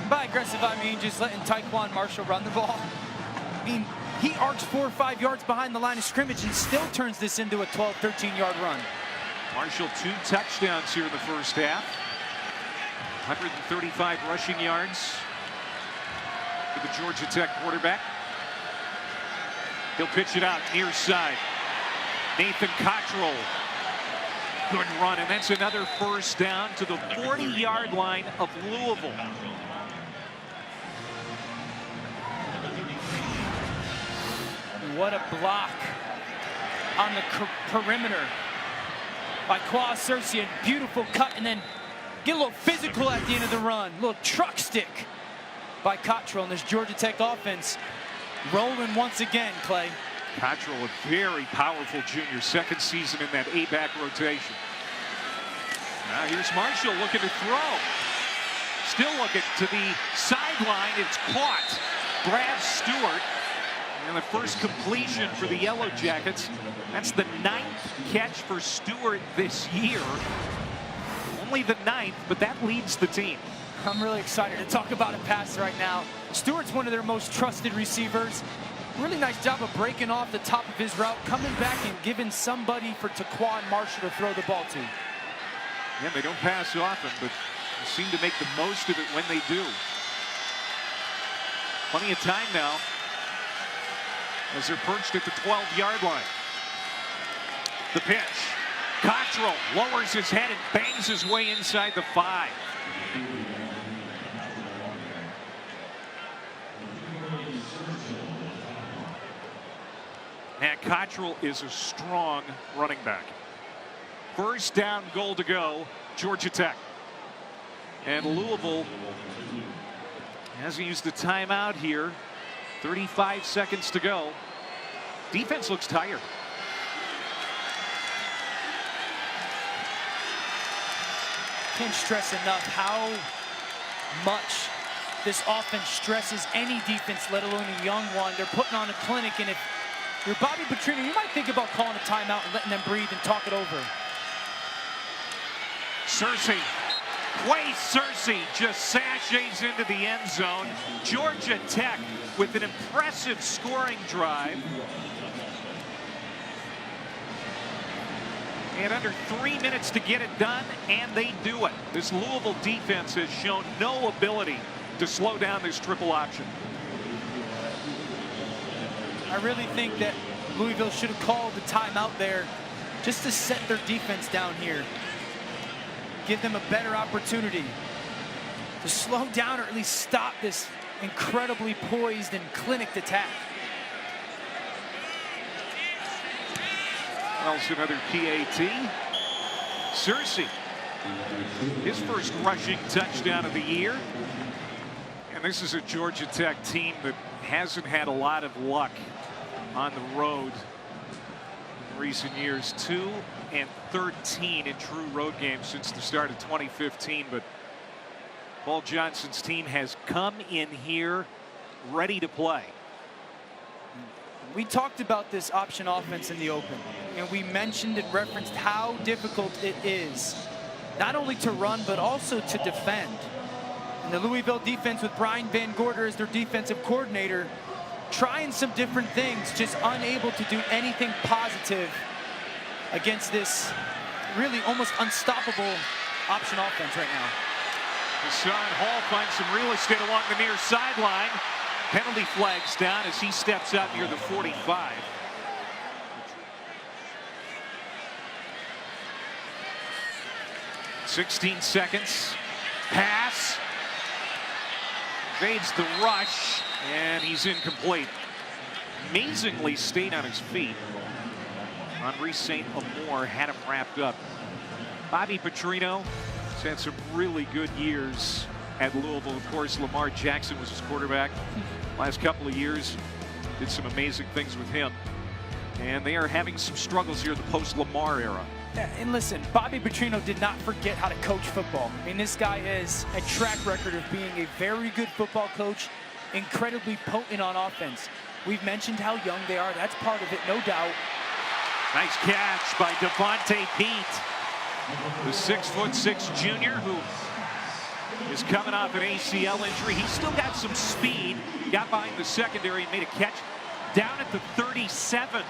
By aggressive, I mean just letting Taquon Marshall run the ball. I mean, he arcs 4 or 5 yards behind the line of scrimmage and still turns this into a 12, 13-yard run. Marshall 2 touchdowns here in the first half. 135 rushing yards for the Georgia Tech quarterback. He'll pitch it out near side. Nathan Cottrell. Good run, and that's another first down to the 40-yard line of Louisville. What a block on the perimeter by Qua Cercian. Beautiful cut, and then get a little physical at the end of the run. A little truck stick by Cottrell, and this Georgia Tech offense rolling once again, Clay. Cottrell, a very powerful junior, second season in that A-back rotation. Now here's Marshall looking to throw. still looking to the sideline. It's caught. Brad Stewart. And the first completion for the Yellow Jackets. That's the 9th catch for Stewart this year. Only the 9th, but that leads the team. I'm really excited to talk about a pass right now. Stewart's one of their most trusted receivers. Really nice job of breaking off the top of his route, coming back and giving somebody for Taquon Marshall to throw the ball to. Yeah, they don't pass often, but they seem to make the most of it when they do. Plenty of time now as they're perched at the 12-yard line. The pitch. Cottrell lowers his head and bangs his way inside the 5. And Cottrell is a strong running back. First down, goal to go, Georgia Tech. And Louisville hasn't used the timeout here. 35 seconds to go. Defense looks tired. Can't stress enough how much this offense stresses any defense, let alone a young one. They're putting on a clinic, and if you're Bobby Petrino, you might think about calling a timeout and letting them breathe and talk it over. Searcy, Quay Searcy just sashays into the end zone. Georgia Tech with an impressive scoring drive. And under 3 minutes to get it done, and they do it. This Louisville defense has shown no ability to slow down this triple option. I really think that Louisville should have called the timeout there just to set their defense down here. Give them a better opportunity to slow down or at least stop this incredibly poised and clinicked attack. Else another PAT. Searcy, his first rushing touchdown of the year. And this is a Georgia Tech team that hasn't had a lot of luck on the road in recent years. 2-13 in true road games since the start of 2015. But Paul Johnson's team has come in here ready to play. We talked about this option offense in the open, and we mentioned and referenced how difficult it is, not only to run, but also to defend. And the Louisville defense with Brian Van Gorder as their defensive coordinator, trying some different things, just unable to do anything positive against this really almost unstoppable option offense right now. Hassan Hall finds some real estate along the near sideline. Penalty flags down as he steps out near the 45. 16 seconds. Pass. Evades the rush, and he's incomplete. Amazingly stayed on his feet. Henri St. Amour had him wrapped up. Bobby Petrino has had some really good years at Louisville. Of course, Lamar Jackson was his quarterback. Last couple of years, did some amazing things with him. And they are having some struggles here in the post-Lamar era. And listen, Bobby Petrino did not forget how to coach football. I mean, this guy has a track record of being a very good football coach, incredibly potent on offense. We've mentioned how young they are. That's part of it, no doubt. Nice catch by Devontae Pete, the 6'6" junior who is coming off an ACL injury. He's still got some speed. Got behind the secondary and made a catch down at the 37.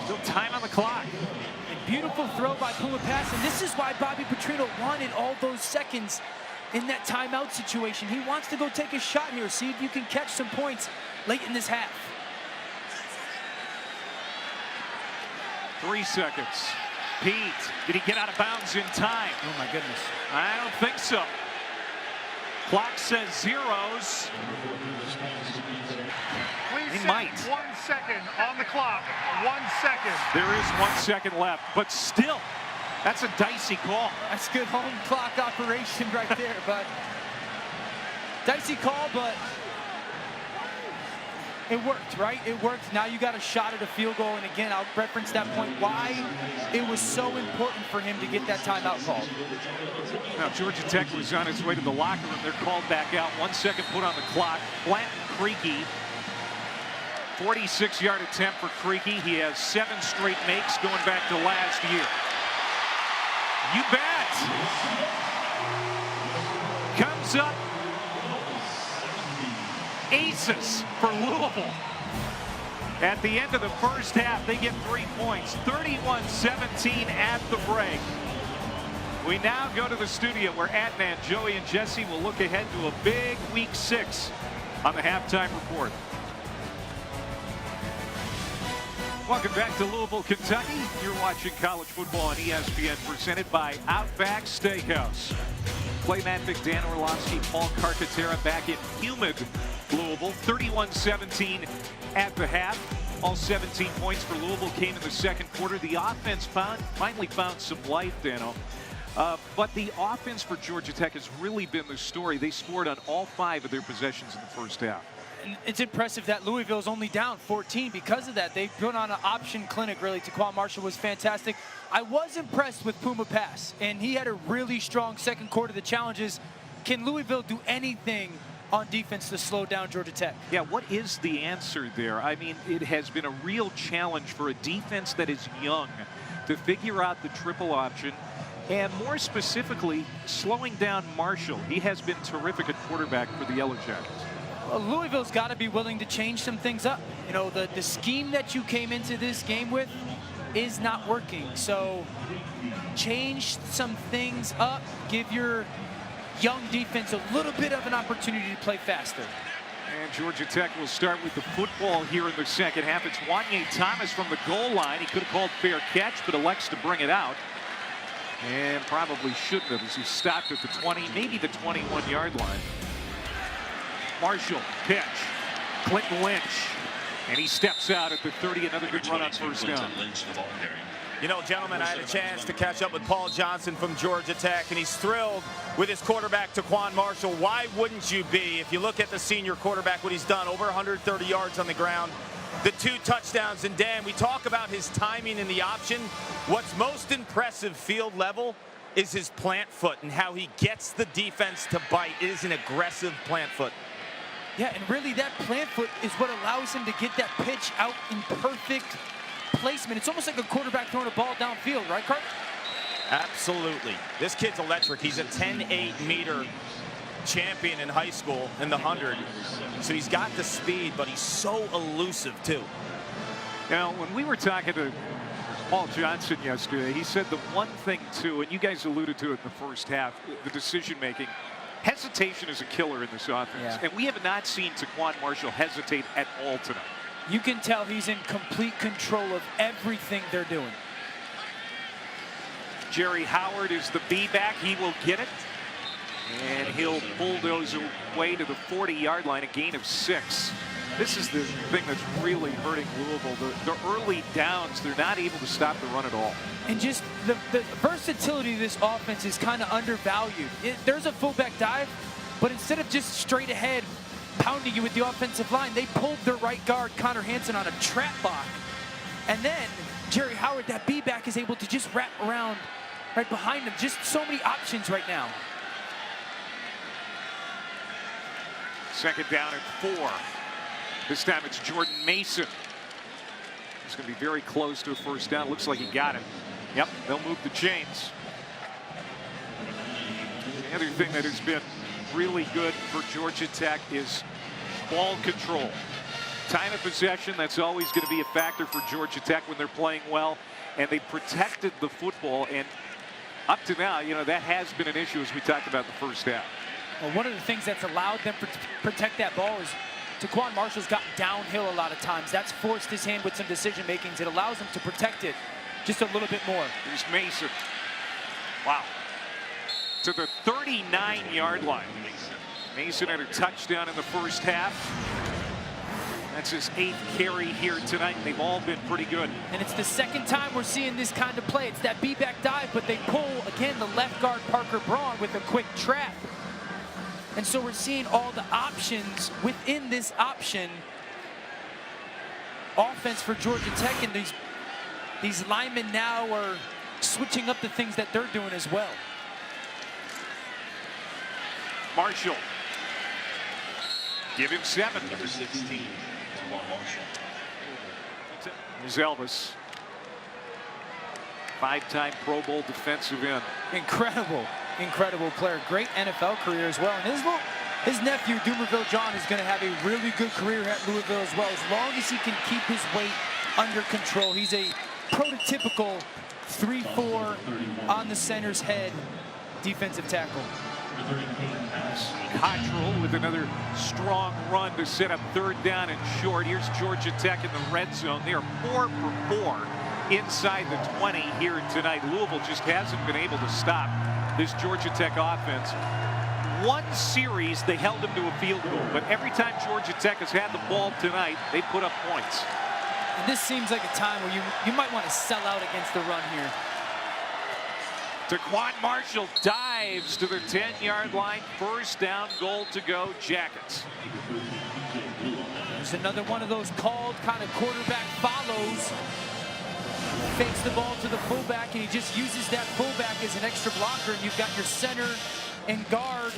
Still time on the clock. A beautiful throw by Puma Pass, and this is why Bobby Petrino wanted all those seconds in that timeout situation. He wants to go take a shot here, see if you can catch some points late in this half. 3 seconds. Pete, did he get out of bounds in time? Oh my goodness. I don't think so. Clock says zeros. He might. 1 second on the clock. 1 second. There is 1 second left, but still, that's a dicey call. That's good home clock operation right there, but dicey call, but it worked, right? It worked. Now you got a shot at a field goal. And again, I'll reference that point, why it was so important for him to get that timeout called. Now, Georgia Tech was on its way to the locker room. They're called back out. 1 second put on the clock. Blanton Creaky, 46-yard attempt for Creaky. He has 7 straight makes going back to last year. You bet. Comes up. Aces for Louisville. At the end of the first half, they get 3 points. 31-17 at the break. We now go to the studio where Adnan, Joey, and Jesse will look ahead to a big Week 6 on the halftime report. Welcome back to Louisville, Kentucky. You're watching college football on ESPN, presented by Outback Steakhouse. Clay Matvick, Dan Orlovsky, Paul Carcaterra back in humid Louisville. 31-17 at the half. All 17 points for Louisville came in the second quarter. The offense finally found some life, Dano. But the offense for Georgia Tech has really been the story. They scored on all 5 of their possessions in the first half. And it's impressive that Louisville's only down 14 because of that. They put on an option clinic, really. Taquon Marshall was fantastic. I was impressed with Puma Pass, and he had a really strong second quarter. The challenge is, can Louisville do anything on defense to slow down Georgia Tech? Yeah, what is the answer there? I mean, it has been a real challenge for a defense that is young to figure out the triple option, and more specifically, slowing down Marshall. He has been terrific at quarterback for the Yellow Jackets. Well, Louisville's got to be willing to change some things up. You know, the scheme that you came into this game with is not working. So change some things up. Give your young defense a little bit of an opportunity to play faster. And Georgia Tech will start with the football here in the second half. It's Wanye Thomas from the goal line. He could have called fair catch, but elects to bring it out. And probably shouldn't have, as he stopped at the 20, maybe the 21-yard line. Marshall, pitch, Clinton Lynch, and he steps out at the 30, another good run on first down. You know, gentlemen, I had a chance to catch up with Paul Johnson from Georgia Tech, and he's thrilled with his quarterback, Taquon Marshall. Why wouldn't you be? If you look at the senior quarterback, what he's done, over 130 yards on the ground, the 2 touchdowns. And Dan, we talk about his timing in the option. What's most impressive field level is his plant foot and how he gets the defense to bite. It is an aggressive plant foot. Yeah, and really that plant foot is what allows him to get that pitch out in perfect placement. It's almost like a quarterback throwing a ball downfield, right, Cart? Absolutely. This kid's electric. He's a 10.8 meter champion in high school in the 100. So he's got the speed, but he's so elusive, too. Now, when we were talking to Paul Johnson yesterday, he said the one thing, too, and you guys alluded to it in the first half, the decision-making. Hesitation is a killer in this offense, yeah. And we have not seen Taquon Marshall hesitate at all tonight. You can tell he's in complete control of everything they're doing. Jerry Howard is the B-back. He will get it, and he'll bulldoze away to the 40-yard line, a gain of 6. This is the thing that's really hurting Louisville. The early downs, they're not able to stop the run at all. And just the versatility of this offense is kind of undervalued. There's a fullback dive, but instead of just straight ahead pounding you with the offensive line, they pulled their right guard, Connor Hansen, on a trap block. And then Jerry Howard, that B-back, is able to just wrap around right behind him. Just so many options right now. Second down at 4. This time it's Jordan Mason. He's going to be very close to a first down. Looks like he got it. Yep, they'll move the chains. The other thing that has been really good for Georgia Tech is ball control. Time of possession, that's always going to be a factor for Georgia Tech when they're playing well. And they protected the football. And up to now, you know, that has been an issue as we talked about the first half. Well, one of the things that's allowed them to protect that ball is Taquon Marshall's gotten downhill a lot of times. That's forced his hand with some decision makings. It allows him to protect it just a little bit more. Here's Mason. Wow. To the 39-yard line. Mason had a touchdown in the first half. That's his 8th carry here tonight, and they've all been pretty good. And it's the second time we're seeing this kind of play. It's that B-back dive, but they pull, again, the left guard Parker Braun with a quick trap. And so we're seeing all the options within this option offense for Georgia Tech, and these linemen now are switching up the things that they're doing as well. Marshall. Give him 7. Number 16, Taquon Marshall. Here's Elvis. 5-time Pro Bowl defensive end. Incredible player. Great NFL career as well. And his nephew, Dumerville John, is going to have a really good career at Louisville as well, as long as he can keep his weight under control. He's a prototypical 3-4 on the center's head defensive tackle. Cottrell with another strong run to set up 3rd down and short. Here's Georgia Tech in the red zone. They are 4 for 4 inside the 20 here tonight. Louisville just hasn't been able to stop this Georgia Tech offense. One series they held them to a field goal, but every time Georgia Tech has had the ball tonight, they put up points. And this seems like a time where you might want to sell out against the run here. Taquon Marshall dives to the 10-yard line. 1st down, goal to go, Jackets. There's another one of those called kind of quarterback follows. Fakes the ball to the fullback, and he just uses that fullback as an extra blocker, and you've got your center and guard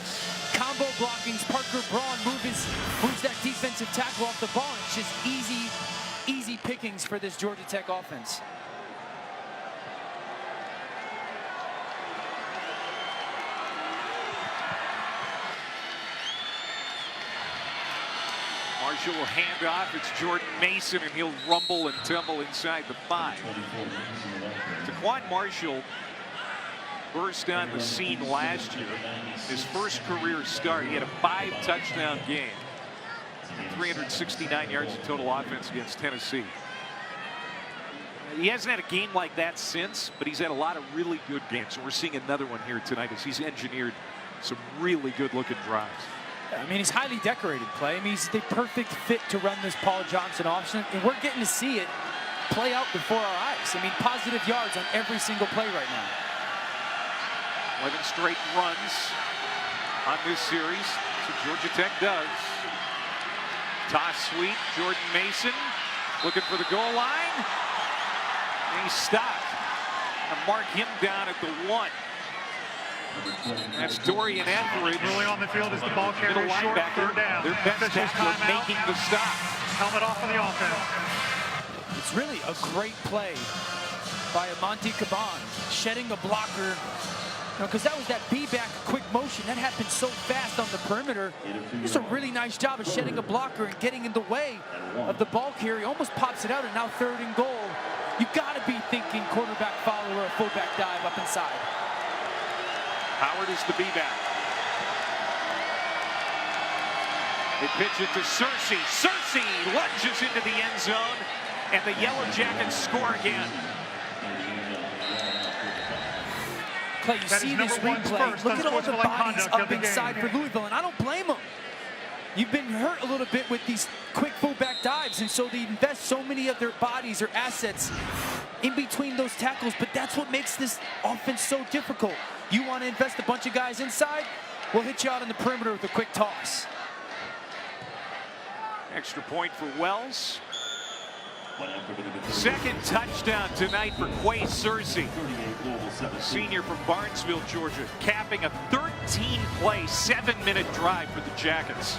combo blockings. Parker Braun moves that defensive tackle off the ball. It's just easy pickings for this Georgia Tech offense. Marshall will hand off. It's Jordan Mason, and he'll rumble and tumble inside the 5. Taquon Marshall burst on the scene last year. His first career start, he had a 5-touchdown game. 369 yards of total offense against Tennessee. He hasn't had a game like that since, but he's had a lot of really good games. And we're seeing another one here tonight as he's engineered some really good-looking drives. I mean, he's highly decorated play. I mean, he's the perfect fit to run this Paul Johnson offense, and we're getting to see it play out before our eyes. I mean, positive yards on every single play right now. 11 straight runs on this series. That's what Georgia Tech does. Toss sweep, Jordan Mason looking for the goal line. And he's stopped. And mark him down at the 1. That's Dorian Etheridge. Early on the field as the ball carrier Middle short, linebacker. 3rd down. Their best Officials tackler timeout. making the stop. Helmet off on the offense. It's really a great play by Monty Caban, shedding a blocker. Because that was that B-back quick motion. That happened so fast on the perimeter. Just a really nice job of shedding a blocker and getting in the way of the ball carrier. Almost pops it out, and now 3rd and goal. You've got to be thinking quarterback follow or a fullback dive up inside. Howard is the B-back. They pitch it to Searcy. Searcy lunges into the end zone, and the Yellow Jackets score again. Clay, you see this replay. Look at all the bodies up inside for Louisville, and I don't blame them. You've been hurt a little bit with these quick fullback dives, and so they invest so many of their bodies or assets in between those tackles, but that's what makes this offense so difficult. You want to invest a bunch of guys inside, we'll hit you out on the perimeter with a quick toss. Extra point for Wells. 2nd touchdown tonight for Quay Searcy, senior from Barnesville, Georgia, capping a 13-play, 7-minute drive for the Jackets.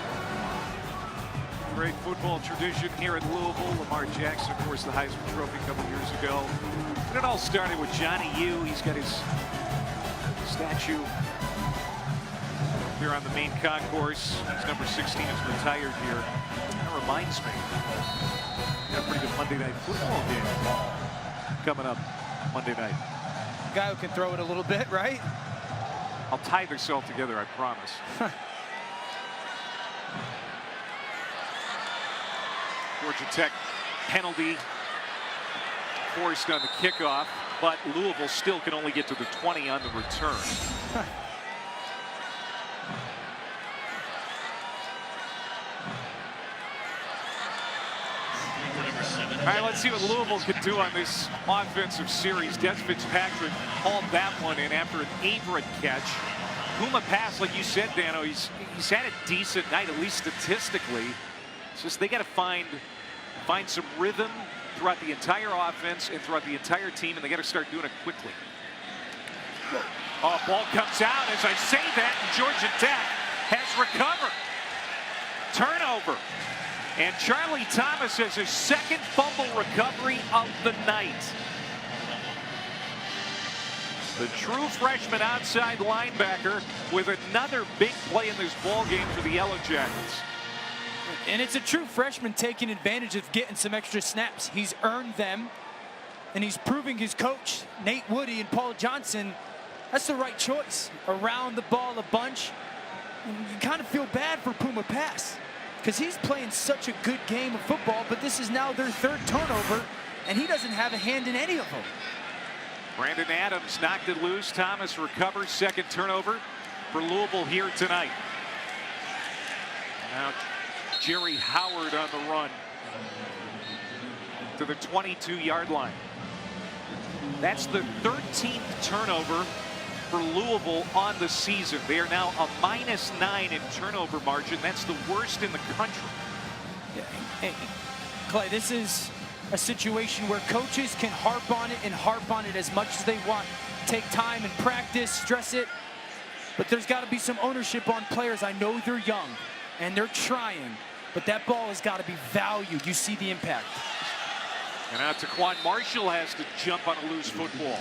Great football tradition here at Louisville. Lamar Jackson, of course, the Heisman Trophy a couple years ago. And it all started with Johnny U. He's got his statue here on the main concourse. His number 16 is retired here. That reminds me, got a pretty good Monday Night Football game coming up Monday night. Guy who can throw it a little bit, right? I'll tie this all together, I promise. Georgia Tech penalty forced on the kickoff, but Louisville still can only get to the 20 on the return. All right, let's see what Louisville can do on this offensive series. Des Fitzpatrick hauled that one in after an Averett catch. Puma Pass, like you said, Dano, he's had a decent night, at least statistically. It's just they got to find find some rhythm throughout the entire offense and throughout the entire team, and they got to start doing it quickly. Oh, ball comes out as I say that, and Georgia Tech has recovered. Turnover. And Charlie Thomas has his second fumble recovery of the night. The true freshman outside linebacker with another big play in this ball game for the Yellow Jackets. And it's a true freshman taking advantage of getting some extra snaps. He's earned them, and he's proving his coach, Nate Woody and Paul Johnson, that's the right choice. Around the ball a bunch. And you kind of feel bad for Puma Pass because he's playing such a good game of football, but this is now their third turnover, and he doesn't have a hand in any of them. Brandon Adams knocked it loose. Thomas recovers. Second turnover for Louisville here tonight. Now Jerry Howard on the run to the 22-yard line. That's the 13th turnover for Louisville on the season. They are now a -9 in turnover margin. That's the worst in the country. Yeah. Hey, Clay, this is a situation where coaches can harp on it as much as they want. Take time and practice, stress it. But there's got to be some ownership on players. I know they're young and they're trying, but that ball has got to be valued. You see the impact. And now Taquon Marshall has to jump on a loose football.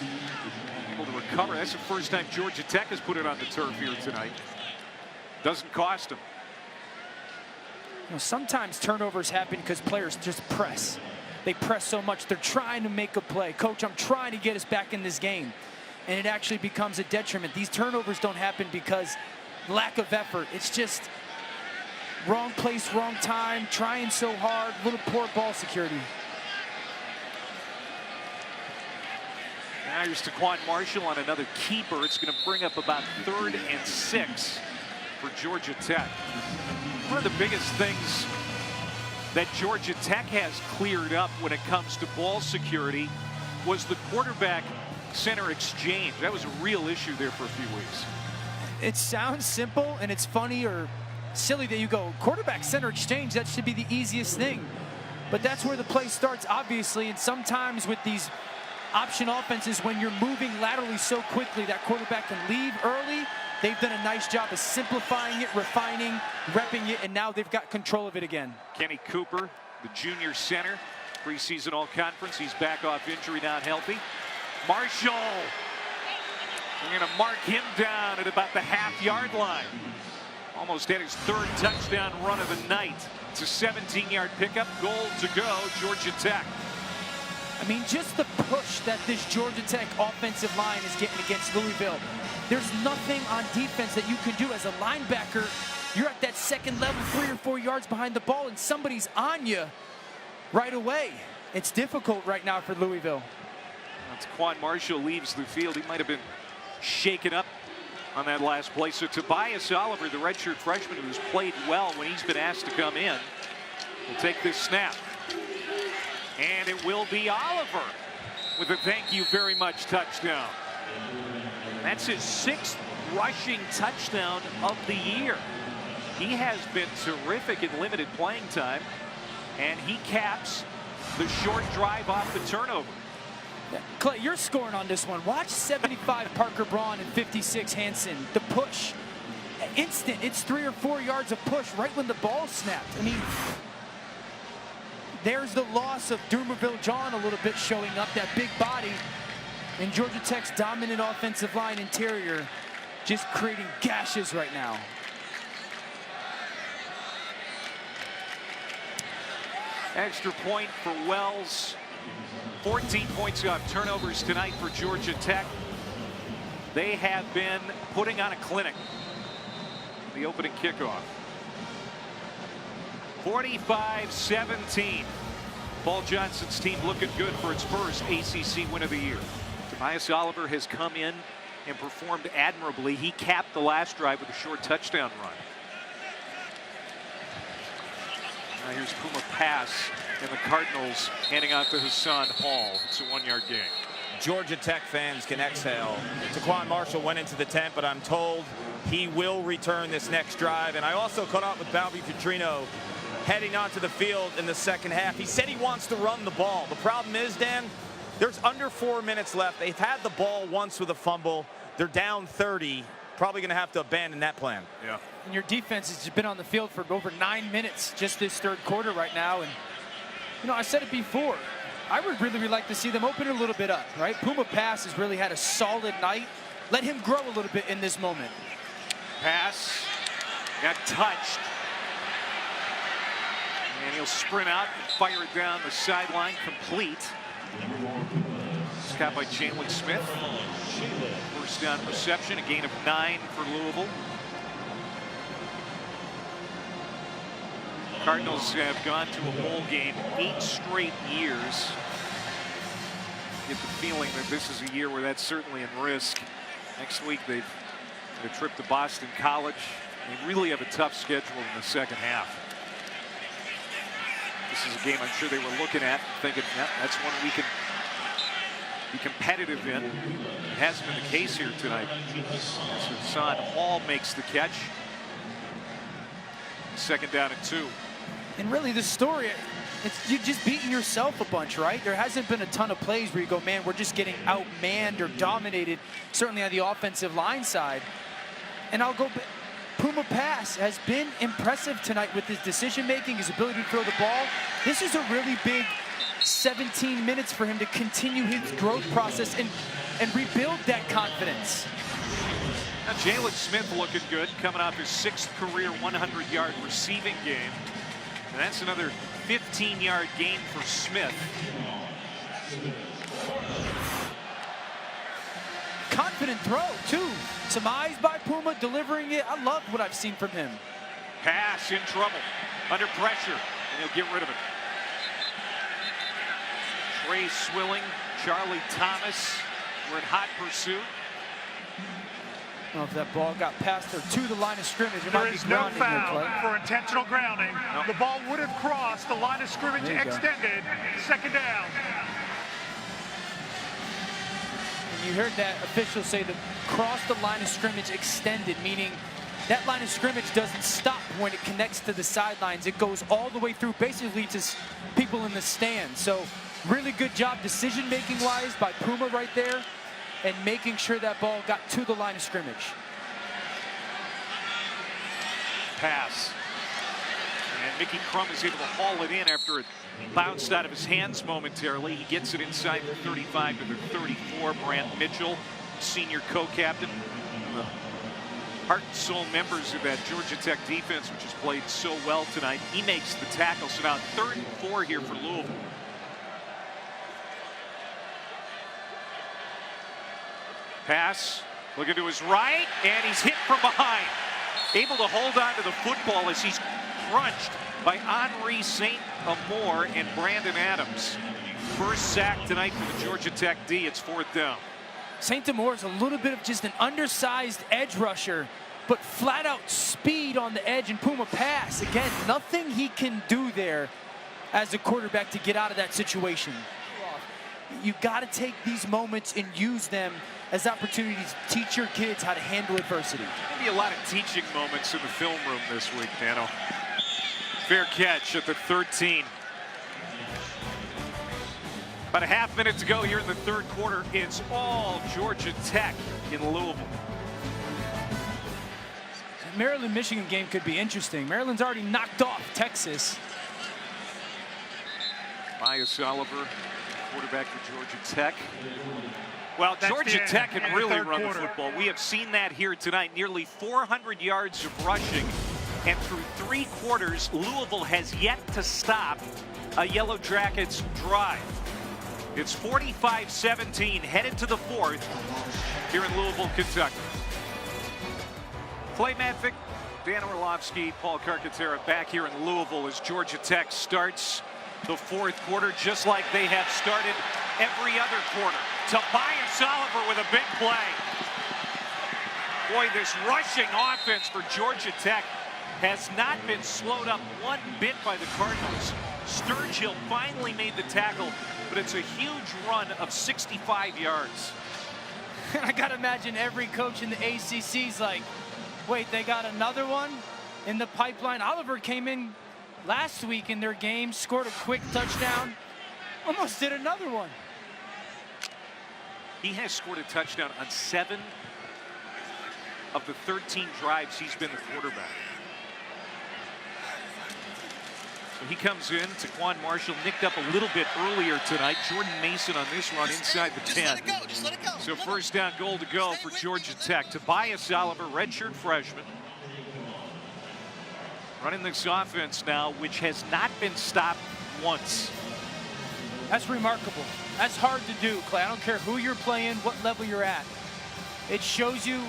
Able to recover. That's the first time Georgia Tech has put it on the turf here tonight. Doesn't cost them. You know, sometimes turnovers happen because players just press. They press so much. They're trying to make a play. Coach, I'm trying to get us back in this game. And it actually becomes a detriment. These turnovers don't happen because lack of effort. It's just wrong place, wrong time, trying so hard, little poor ball security. Now here's Taquon Marshall on another keeper. It's going to bring up about 3rd and 6 for Georgia Tech. One of the biggest things that Georgia Tech has cleared up when it comes to ball security was the quarterback center exchange. That was a real issue there for a few weeks. It sounds simple and it's funny or silly that you go quarterback center exchange. That should be the easiest thing, but that's where the play starts, obviously. And sometimes with these option offenses, when you're moving laterally so quickly, that quarterback can leave early. They've done a nice job of simplifying it, refining, repping it, and now they've got control of it again. Kenny Cooper, the junior center, preseason all-conference. He's back off injury, not healthy. Marshall, we're going to mark him down at about the half-yard line. Almost had his 3rd touchdown run of the night. It's a 17-yard pickup, goal to go, Georgia Tech. I mean, just the push that this Georgia Tech offensive line is getting against Louisville. There's nothing on defense that you can do as a linebacker. You're at that second level, 3 or 4 yards behind the ball, and somebody's on you right away. It's difficult right now for Louisville. Taquon Marshall leaves the field. He might have been shaken up on that last play. So Tobias Oliver, the redshirt freshman who's played well when he's been asked to come in, will take this snap. And it will be Oliver with a thank you very much touchdown. That's his 6th rushing touchdown of the year. He has been terrific in limited playing time, and he caps the short drive off the turnover. Yeah, Clay, you're scoring on this one. Watch 75 Parker Braun and 56 Hansen. The push, instant. It's 3 or 4 yards of push right when the ball snapped. I mean, there's the loss of Dumerville John a little bit showing up, that big body. And Georgia Tech's dominant offensive line interior just creating gashes right now. Extra point for Wells. 14 points off turnovers tonight for Georgia Tech. They have been putting on a clinic. The opening kickoff. 45-17. Paul Johnson's team looking good for its first ACC win of the year. Tobias Oliver has come in and performed admirably. He capped the last drive with a short touchdown run. Now here's Puma Pass, and the Cardinals handing out to Hassan Hall. It's a 1-yard gain. Georgia Tech fans can exhale. Taquon Marshall went into the tent, but I'm told he will return this next drive. And I also caught up with Balby Petrino heading onto the field in the second half. He said he wants to run the ball. The problem is, Dan, there's under 4 minutes left. They've had the ball once with a fumble. They're down 30. Probably going to have to abandon that plan. Yeah. And your defense has been on the field for over 9 minutes just this third quarter right now. And, you know, I said it before. I would really like to see them open it a little bit up, right? Puma Pass has really had a solid night. Let him grow a little bit in this moment. Pass got touched. And he'll sprint out and fire it down the sideline, complete. It's caught by Jalen Smith. First down reception, a gain of 9 for Louisville. Cardinals have gone to a bowl game 8 straight years. Get the feeling that this is a year where that's certainly in risk. Next week they've got a trip to Boston College. They really have a tough schedule in the second half. This is a game I'm sure they were looking at, thinking, yeah, that's one we can be competitive in. It hasn't been the case here tonight. So Hassan Hall makes the catch. Second down and 2. And really the story, you're just beating yourself a bunch, right? There hasn't been a ton of plays where you go, man, we're just getting outmanned or dominated, certainly on the offensive line side. And I'll go, Puma Pass has been impressive tonight with his decision-making, his ability to throw the ball. This is a really big 17 minutes for him to continue his growth process and rebuild that confidence. Now Jalen Smith looking good, coming off his 6th career 100-yard receiving game. And that's another 15-yard gain for Smith. Confident throw, too. Some eyes by Puma, delivering it. I love what I've seen from him. Pass in trouble, under pressure, and he'll get rid of it. Trey Swilling, Charlie Thomas were in hot pursuit. I don't know if that ball got past or to the line of scrimmage. There is no foul for intentional grounding. The ball would have crossed the line of scrimmage extended. Second down. And you heard that official say that cross the line of scrimmage extended, meaning that line of scrimmage doesn't stop when it connects to the sidelines. It goes all the way through, basically to people in the stands. So really good job decision-making wise by Puma right there, and making sure that ball got to the line of scrimmage. Pass. And Mickey Crum is able to haul it in after it bounced out of his hands momentarily. He gets it inside the 35 to the 34. Brant Mitchell, senior co-captain. Heart and soul members of that Georgia Tech defense, which has played so well tonight. He makes the tackle. So now 3rd and 4 here for Louisville. Pass, looking to his right, and he's hit from behind. Able to hold on to the football as he's crunched by Henri St. Amour and Brandon Adams. First sack tonight for the Georgia Tech D. It's 4th down. St. Amour is a little bit of just an undersized edge rusher, but flat out speed on the edge, and Puma Pass. Again, nothing he can do there as a quarterback to get out of that situation. You got to take these moments and use them as opportunities to teach your kids how to handle adversity. Maybe a lot of teaching moments in the film room this week, Dano. Fair catch at the 13. About a half minute to go here in the 3rd quarter. It's all Georgia Tech in Louisville. Maryland-Michigan game could be interesting. Maryland's already knocked off Texas. Myles Oliver, quarterback for Georgia Tech. Well, Georgia Tech can really run the football. We have seen that here tonight. Nearly 400 yards of rushing. And through 3 quarters, Louisville has yet to stop a Yellow Jackets drive. It's 45-17, headed to the 4th here in Louisville, Kentucky. Clay Matvick, Dan Orlovsky, Paul Carcaterra back here in Louisville as Georgia Tech starts the 4th quarter just like they have started every other quarter. Tobias Oliver with a big play. Boy, this rushing offense for Georgia Tech has not been slowed up one bit by the Cardinals. Sturgill finally made the tackle, but it's a huge run of 65 yards. I gotta imagine every coach in the ACC's like, wait, they got another one in the pipeline. Oliver came in last week in their game, scored a quick touchdown, almost did another one. He has scored a touchdown on 7 of the 13 drives he's been the quarterback. So he comes in. Taquon Marshall nicked up a little bit earlier tonight. Jordan Mason on this run inside the 10. Just let it go. So first down goal to go for Georgia Tech. Tobias Oliver, redshirt freshman. Running this offense now, which has not been stopped once. That's remarkable. That's hard to do, Clay. I don't care who you're playing, what level you're at. It shows you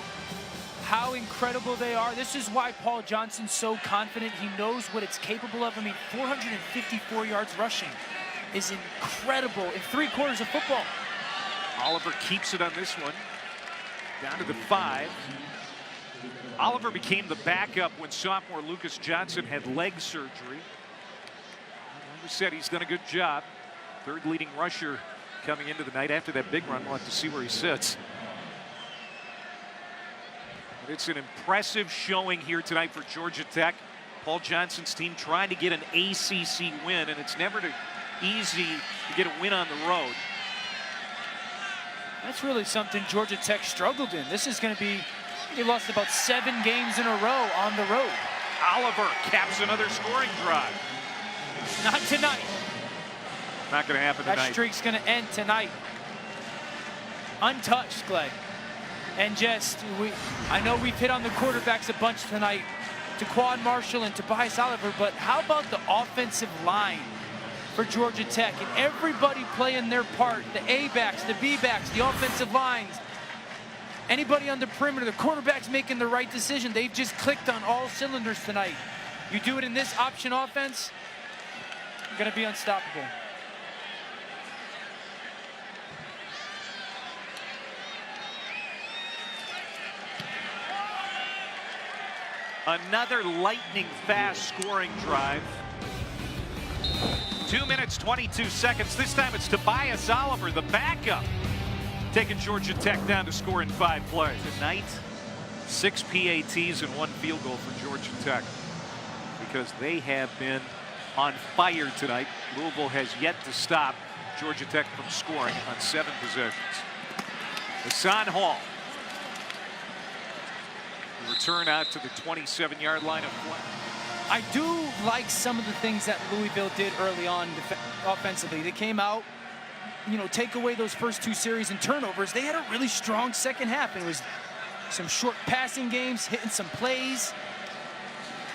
how incredible they are. This is why Paul Johnson's so confident. He knows what it's capable of. I mean, 454 yards rushing is incredible in 3 quarters of football. Oliver keeps it on this one. Down to the 5. Oliver became the backup when sophomore Lucas Johnson had leg surgery. Oliver said he's done a good job. 3rd leading rusher coming into the night after that big run. We'll have to see where he sits. But it's an impressive showing here tonight for Georgia Tech. Paul Johnson's team trying to get an ACC win, and it's never easy to get a win on the road. That's really something Georgia Tech struggled in. This is going to be, they lost about 7 games in a row on the road. Oliver caps another scoring drive. Not tonight. Not going to happen tonight. That streak's going to end tonight. Untouched, Clay. And just, I know we've hit on the quarterbacks a bunch tonight, Taquon Marshall and Tobias Oliver, but how about the offensive line for Georgia Tech? And everybody playing their part, the A-backs, the B-backs, the offensive lines, anybody on the perimeter, the quarterback's making the right decision. They've just clicked on all cylinders tonight. You do it in this option offense, you're going to be unstoppable. Another lightning fast scoring drive. 2 minutes, 22 seconds. This time it's Tobias Oliver, the backup, taking Georgia Tech down to score in 5 plays. Tonight, 6 PATs and 1 field goal for Georgia Tech because they have been on fire tonight. Louisville has yet to stop Georgia Tech from scoring on 7 possessions. Hassan Hall. Return out to the 27-yard line of play. I do like some of the things that Louisville did early on offensively. They came out, you know, take away those first 2 series and turnovers. They had a really strong second half. And it was some short passing games, hitting some plays.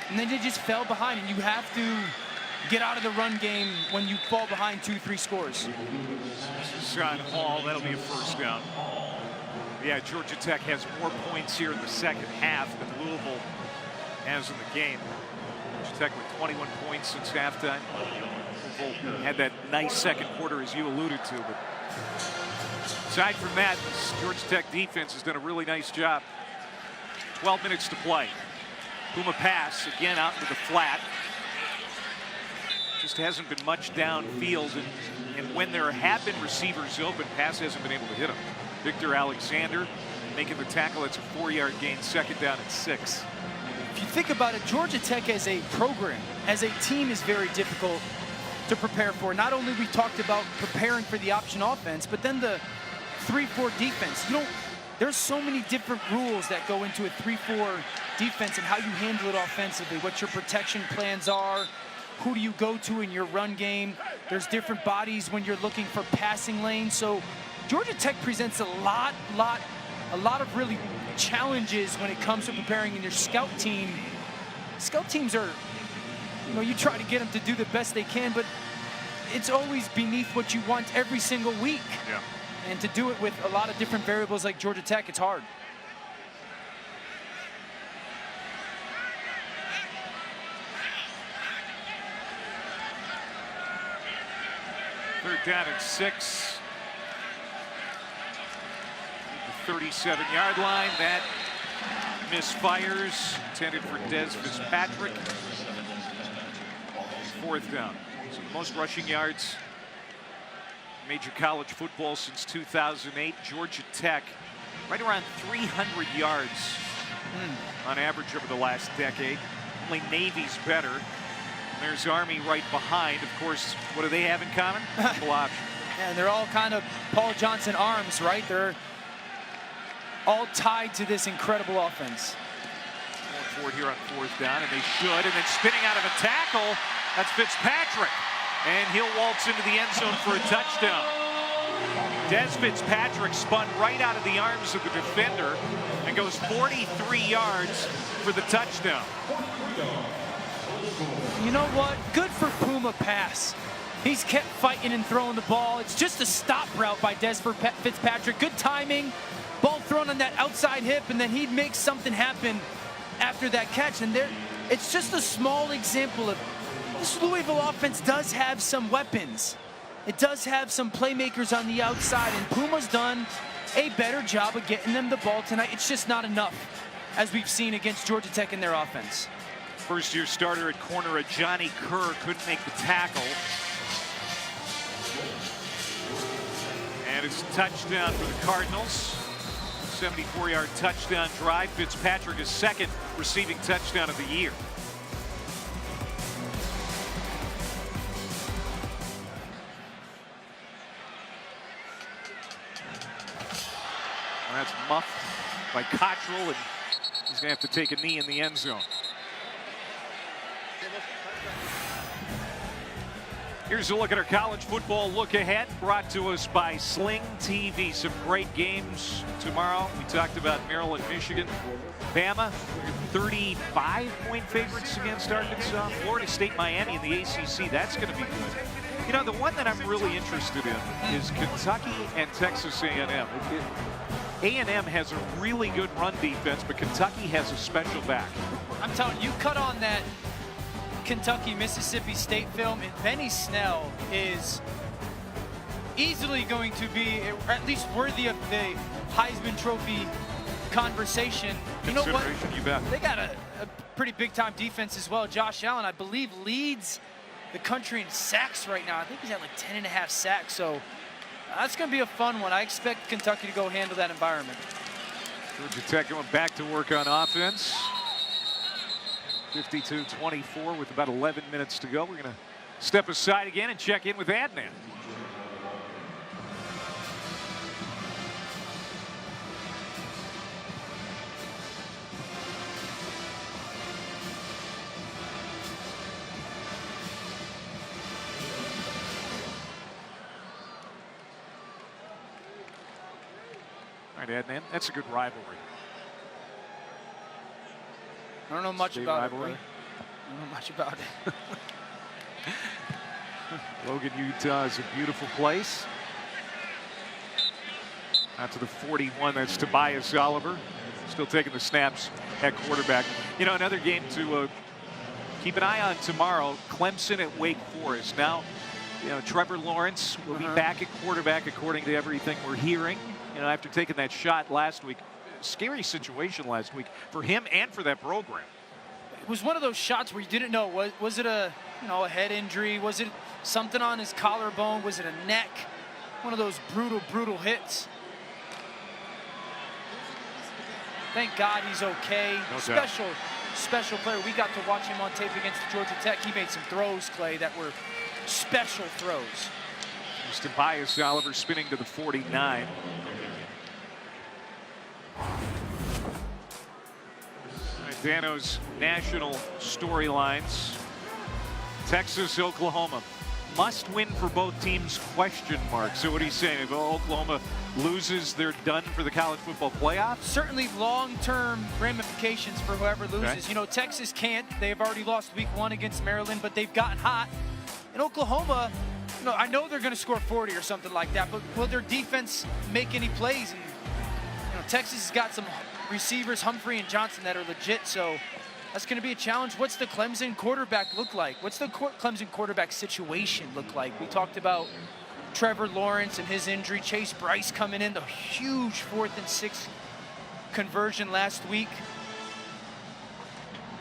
And then they just fell behind. And you have to get out of the run game when you fall behind 2-3 scores. Hassan Hall, that'll be a first down. Yeah, Georgia Tech has more points here in the second half than Louisville has in the game. Georgia Tech with 21 points since halftime. Louisville had that nice second quarter, as you alluded to. But aside from that, this Georgia Tech defense has done a really nice job. 12 minutes to play. Puma Pass, again out into the flat. Just hasn't been much downfield. And when there have been receivers open, Pass hasn't been able to hit them. Victor Alexander making the tackle. It's a 4-yard gain, 2nd down and 6. If you think about it, Georgia Tech as a program, as a team, is very difficult to prepare for. Not only we talked about preparing for the option offense, but then the 3-4 defense. There's so many different rules that go into a 3-4 defense and how you handle it offensively, what your protection plans are, who do you go to in your run game. There's different bodies when you're looking for passing lanes. So Georgia Tech presents a lot of really challenges when it comes to preparing in your scout team. Scout teams are, you know, you try to get them to do the best they can, but it's always beneath what you want every single week. Yeah. And to do it with a lot of different variables like Georgia Tech, it's hard. Third down and 6. The 37-yard line. That misfires. Intended for Des Fitzpatrick. 4th down. So the most rushing yards in major college football since 2008. Georgia Tech right around 300 yards on average over the last decade. Only Navy's better. There's Army right behind. Of course, what do they have in common? Full option. And they're all kind of Paul Johnson arms, right? They're all tied to this incredible offense. Going forward here on 4th down, and they should. And then spinning out of a tackle, that's Fitzpatrick. And he'll waltz into the end zone for a touchdown. Des Fitzpatrick spun right out of the arms of the defender and goes 43 yards for the touchdown. You know what? Good for Puma Pass. He's kept fighting and throwing the ball. It's just a stop route by Des Fitzpatrick. Good timing. Ball thrown on that outside hip, and then he'd make something happen after that catch. And it's just a small example of this Louisville offense does have some weapons. It does have some playmakers on the outside, and Puma's done a better job of getting them the ball tonight. It's just not enough, as we've seen against Georgia Tech in their offense. First-year starter at corner, Johnny Kerr, couldn't make the tackle. And it's a touchdown for the Cardinals. 74-yard touchdown drive. Fitzpatrick, his second receiving touchdown of the year. And that's muffed by Cottrell, and he's going to have to take a knee in the end zone. Here's a look at our college football look ahead, brought to us by Sling TV. Some great games tomorrow. We talked about Maryland, Michigan, Bama, 35-point favorites against Arkansas. Florida State, Miami in the ACC. That's going to be good. You know, the one that I'm really interested in is Kentucky and Texas A&M. A&M has a really good run defense, but Kentucky has a special back. I'm telling you, cut on that Kentucky-Mississippi State film, and Benny Snell is easily going to be, or at least worthy of the Heisman Trophy conversation. You know what? You bet. They got a pretty big-time defense as well. Josh Allen, I believe, leads the country in sacks right now. I think he's at like 10.5 sacks, so that's going to be a fun one. I expect Kentucky to go handle that environment. Georgia Tech going back to work on offense. 52-24 with about 11 minutes to go. We're going to step aside again and check in with Adnan. All right, Adnan, that's a good rivalry. I don't know much State about rivalry. it. I don't know much about it. Logan, Utah is a beautiful place. Out to the 41, that's Tobias Oliver. Still taking the snaps at quarterback. You know, another game to keep an eye on tomorrow, Clemson at Wake Forest. Now, you know, Trevor Lawrence will be back at quarterback according to everything we're hearing. You know, after taking that shot last week. Scary situation last week for him and for that program. It was one of those shots where you didn't know, was it a head injury? Was it something on his collarbone? Was it a neck? One of those brutal hits. Thank God he's okay. No doubt. Special player. We got to watch him on tape against Georgia Tech. He made some throws, Clay, that were special throws. It's Tobias Oliver spinning to the 49. Dano's national storylines. Texas, Oklahoma. Must win for both teams, question mark. So what are you saying? If Oklahoma loses, they're done for the college football playoff? Certainly long-term ramifications for whoever loses. Okay. You know, Texas can't. They've already lost week 1 against Maryland, but they've gotten hot. And Oklahoma, you know, I know they're going to score 40 or something like that, but will their defense make any plays? And, you know, Texas has got some receivers, Humphrey and Johnson, that are legit, so that's going to be a challenge. What's the Clemson quarterback look like? What's the Clemson quarterback situation look like? We talked about Trevor Lawrence and his injury, Chase Bryce coming in, the huge 4th and 6 conversion last week.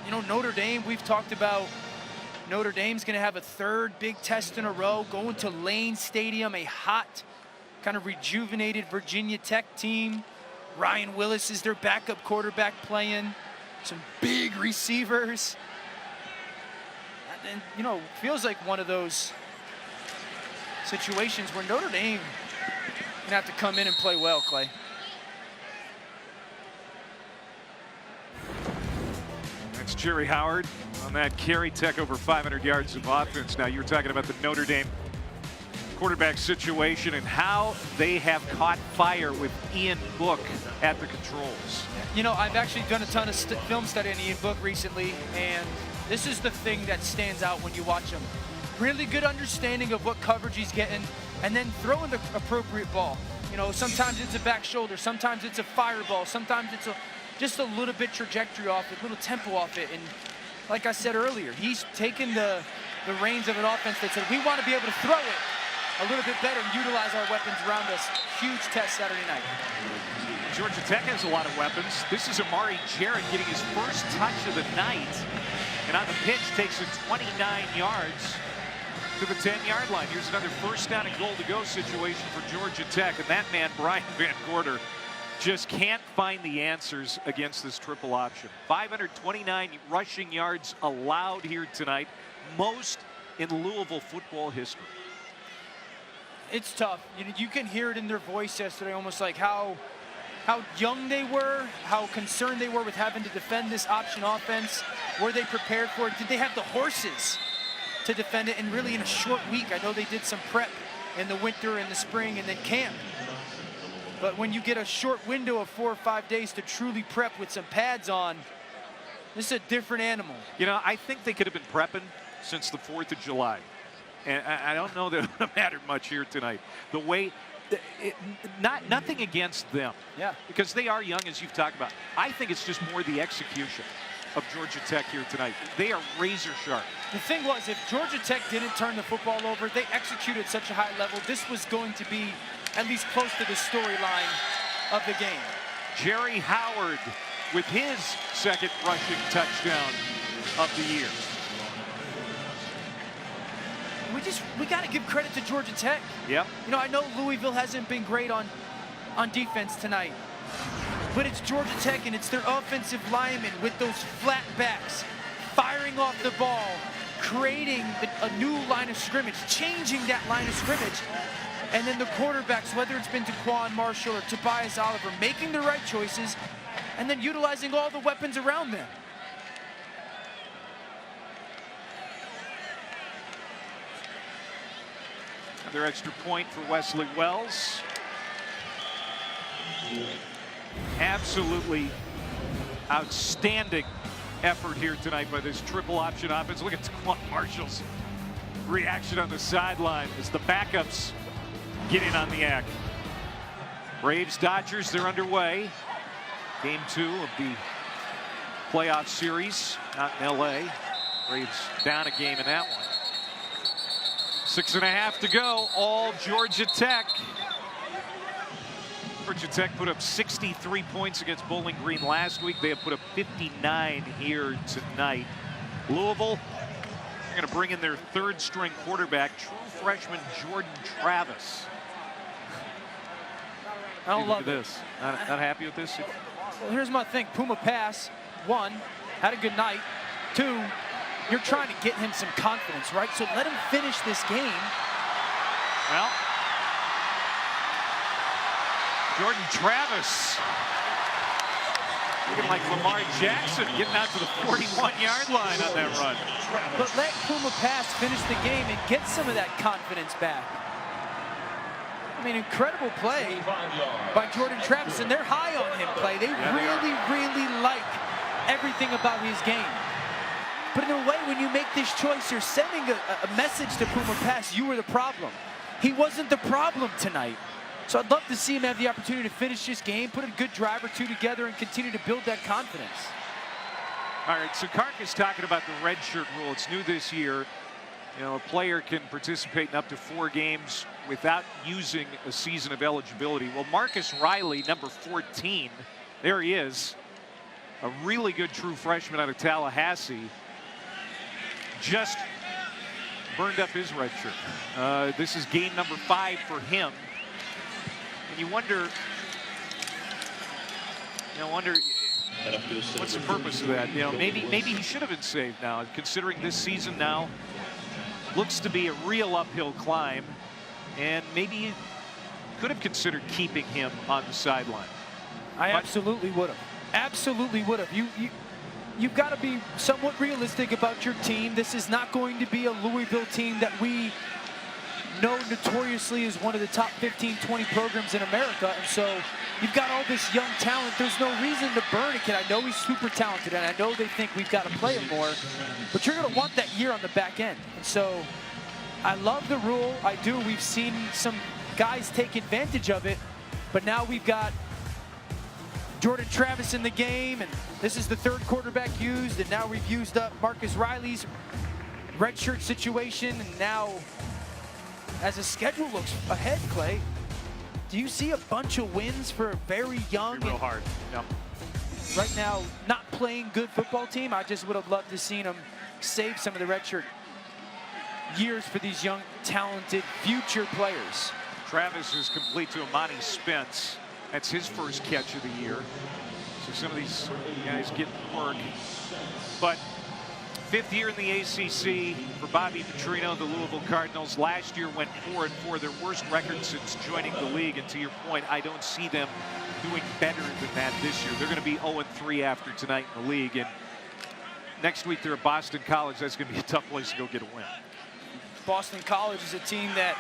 You know, Notre Dame, we've talked about Notre Dame's going to have a 3rd big test in a row, going to Lane Stadium, a hot, kind of rejuvenated Virginia Tech team. Ryan Willis is their backup quarterback playing. Some big receivers. and you know, feels like one of those situations where Notre Dame gonna have to come in and play well, Clay. That's Jerry Howard on that carry. Tech over 500 yards of offense. Now, you were talking about the Notre Dame quarterback situation and how they have caught fire with Ian Book at the controls. You know, I've actually done a ton of film study on Ian Book recently, and this is the thing that stands out when you watch him. Really good understanding of what coverage he's getting, and then throwing the appropriate ball. You know, sometimes it's a back shoulder, sometimes it's a fireball, sometimes it's just a little bit trajectory off it, a little tempo off it. And like I said earlier, he's taken the reins of an offense that said, we want to be able to throw it a little bit better and utilize our weapons around us. Huge test Saturday night. Georgia Tech has a lot of weapons. This is Amari Jarrett getting his first touch of the night. And on the pitch, takes it 29 yards to the 10-yard line. Here's another first down and goal to go situation for Georgia Tech. And that man, Brian Van Gorder, just can't find the answers against this triple option. 529 rushing yards allowed here tonight, most in Louisville football history. It's tough. You can hear it in their voice yesterday, almost like how young they were, how concerned they were with having to defend this option offense. Were they prepared for it? Did they have the horses to defend it? And really in a short week, I know they did some prep in the winter and the spring and then camp. But when you get a short window of 4 or 5 days to truly prep with some pads on, this is a different animal. You know, I think they could have been prepping since the 4th of July. And I don't know that it would have mattered much here tonight. The way, nothing against them. Yeah. Because they are young, as you've talked about. I think it's just more the execution of Georgia Tech here tonight. They are razor sharp. The thing was, if Georgia Tech didn't turn the football over, they executed such a high level, this was going to be at least close to the storyline of the game. Jerry Howard with his second rushing touchdown of the year. We got to give credit to Georgia Tech. Yep. You know, I know Louisville hasn't been great on defense tonight, but it's Georgia Tech and it's their offensive linemen with those flat backs, firing off the ball, creating a new line of scrimmage, changing that line of scrimmage. And then the quarterbacks, whether it's been Taquon Marshall or Tobias Oliver, making the right choices and then utilizing all the weapons around them. Another extra point for Wesley Wells. Absolutely outstanding effort here tonight by this triple option offense. Look at Taquon Marshall's reaction on the sideline as the backups get in on the act. Braves, Dodgers, they're underway. Game 2 of the playoff series out in LA. Braves down a game in that one. 6.5 to go, all Georgia Tech. Georgia Tech put up 63 points against Bowling Green last week. They have put up 59 here tonight. Louisville, they're going to bring in their third string quarterback, true freshman Jordan Travis. I don't love this. Not happy with this? Well, here's my thing. Puma Pass, 1, had a good night. 2, you're trying to get him some confidence, right? So let him finish this game. Well, Jordan Travis looking like Lamar Jackson getting out to the 41-yard line on that run. But let Puma Pass finish the game and get some of that confidence back. I mean, incredible play by Jordan Travis, and they're high on him, Clay. They really like everything about his game. But in a way, when you make this choice, you're sending a message to Puma Pass, you were the problem. He wasn't the problem tonight. So I'd love to see him have the opportunity to finish this game, put a good drive or two together, and continue to build that confidence. All right, so Kark is talking about the redshirt rule. It's new this year. You know, a player can participate in up to 4 games without using a season of eligibility. Well, Marcus Riley, number 14, there he is, a really good true freshman out of Tallahassee, just burned up his red shirt. This is game number 5 for him. And you wonder, What's the purpose of that? You know, maybe he should have been saved now, considering this season now looks to be a real uphill climb, and maybe you could have considered keeping him on the sideline. I absolutely would have. Absolutely would have. You've got to be somewhat realistic about your team. This is not going to be a Louisville team that we know notoriously is one of the top 15, 20 programs in America. And so you've got all this young talent. There's no reason to burn a kid. I know he's super talented, and I know they think we've got to play him more, but you're going to want that year on the back end. And so I love the rule. I do. We've seen some guys take advantage of it, but now we've got Jordan Travis in the game, and this is the third quarterback used, and now we've used up Marcus Riley's redshirt situation, and now as the schedule looks ahead, Clay, do you see a bunch of wins for a very young, real hard, yeah, right now not playing good football team? I just would have loved to seen them save some of the redshirt years for these young, talented future players. Travis is complete to Amani Spence. That's his first catch of the year. So some of these guys getting work. But fifth year in the ACC for Bobby Petrino, the Louisville Cardinals. Last year went 4-4, their worst record since joining the league. And to your point, I don't see them doing better than that this year. They're going to be 0-3 after tonight in the league. And next week they're at Boston College. That's going to be a tough place to go get a win. Boston College is a team that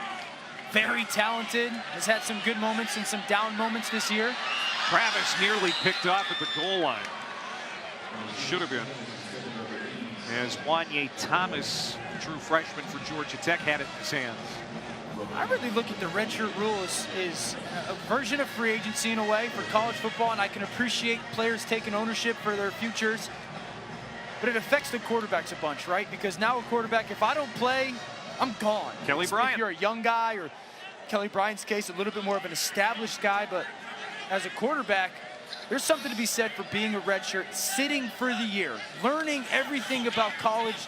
very talented, has had some good moments and some down moments this year. Travis nearly picked off at the goal line. Should have been. As Wanye Thomas, true freshman for Georgia Tech, had it in his hands. I really look at the redshirt rule as a version of free agency in a way for college football, and I can appreciate players taking ownership for their futures. But it affects the quarterbacks a bunch, right? Because now a quarterback, if I don't play, I'm gone. Kelly Bryant. If you're a young guy, or Kelly Bryant's case, a little bit more of an established guy, but as a quarterback, there's something to be said for being a redshirt, sitting for the year, learning everything about college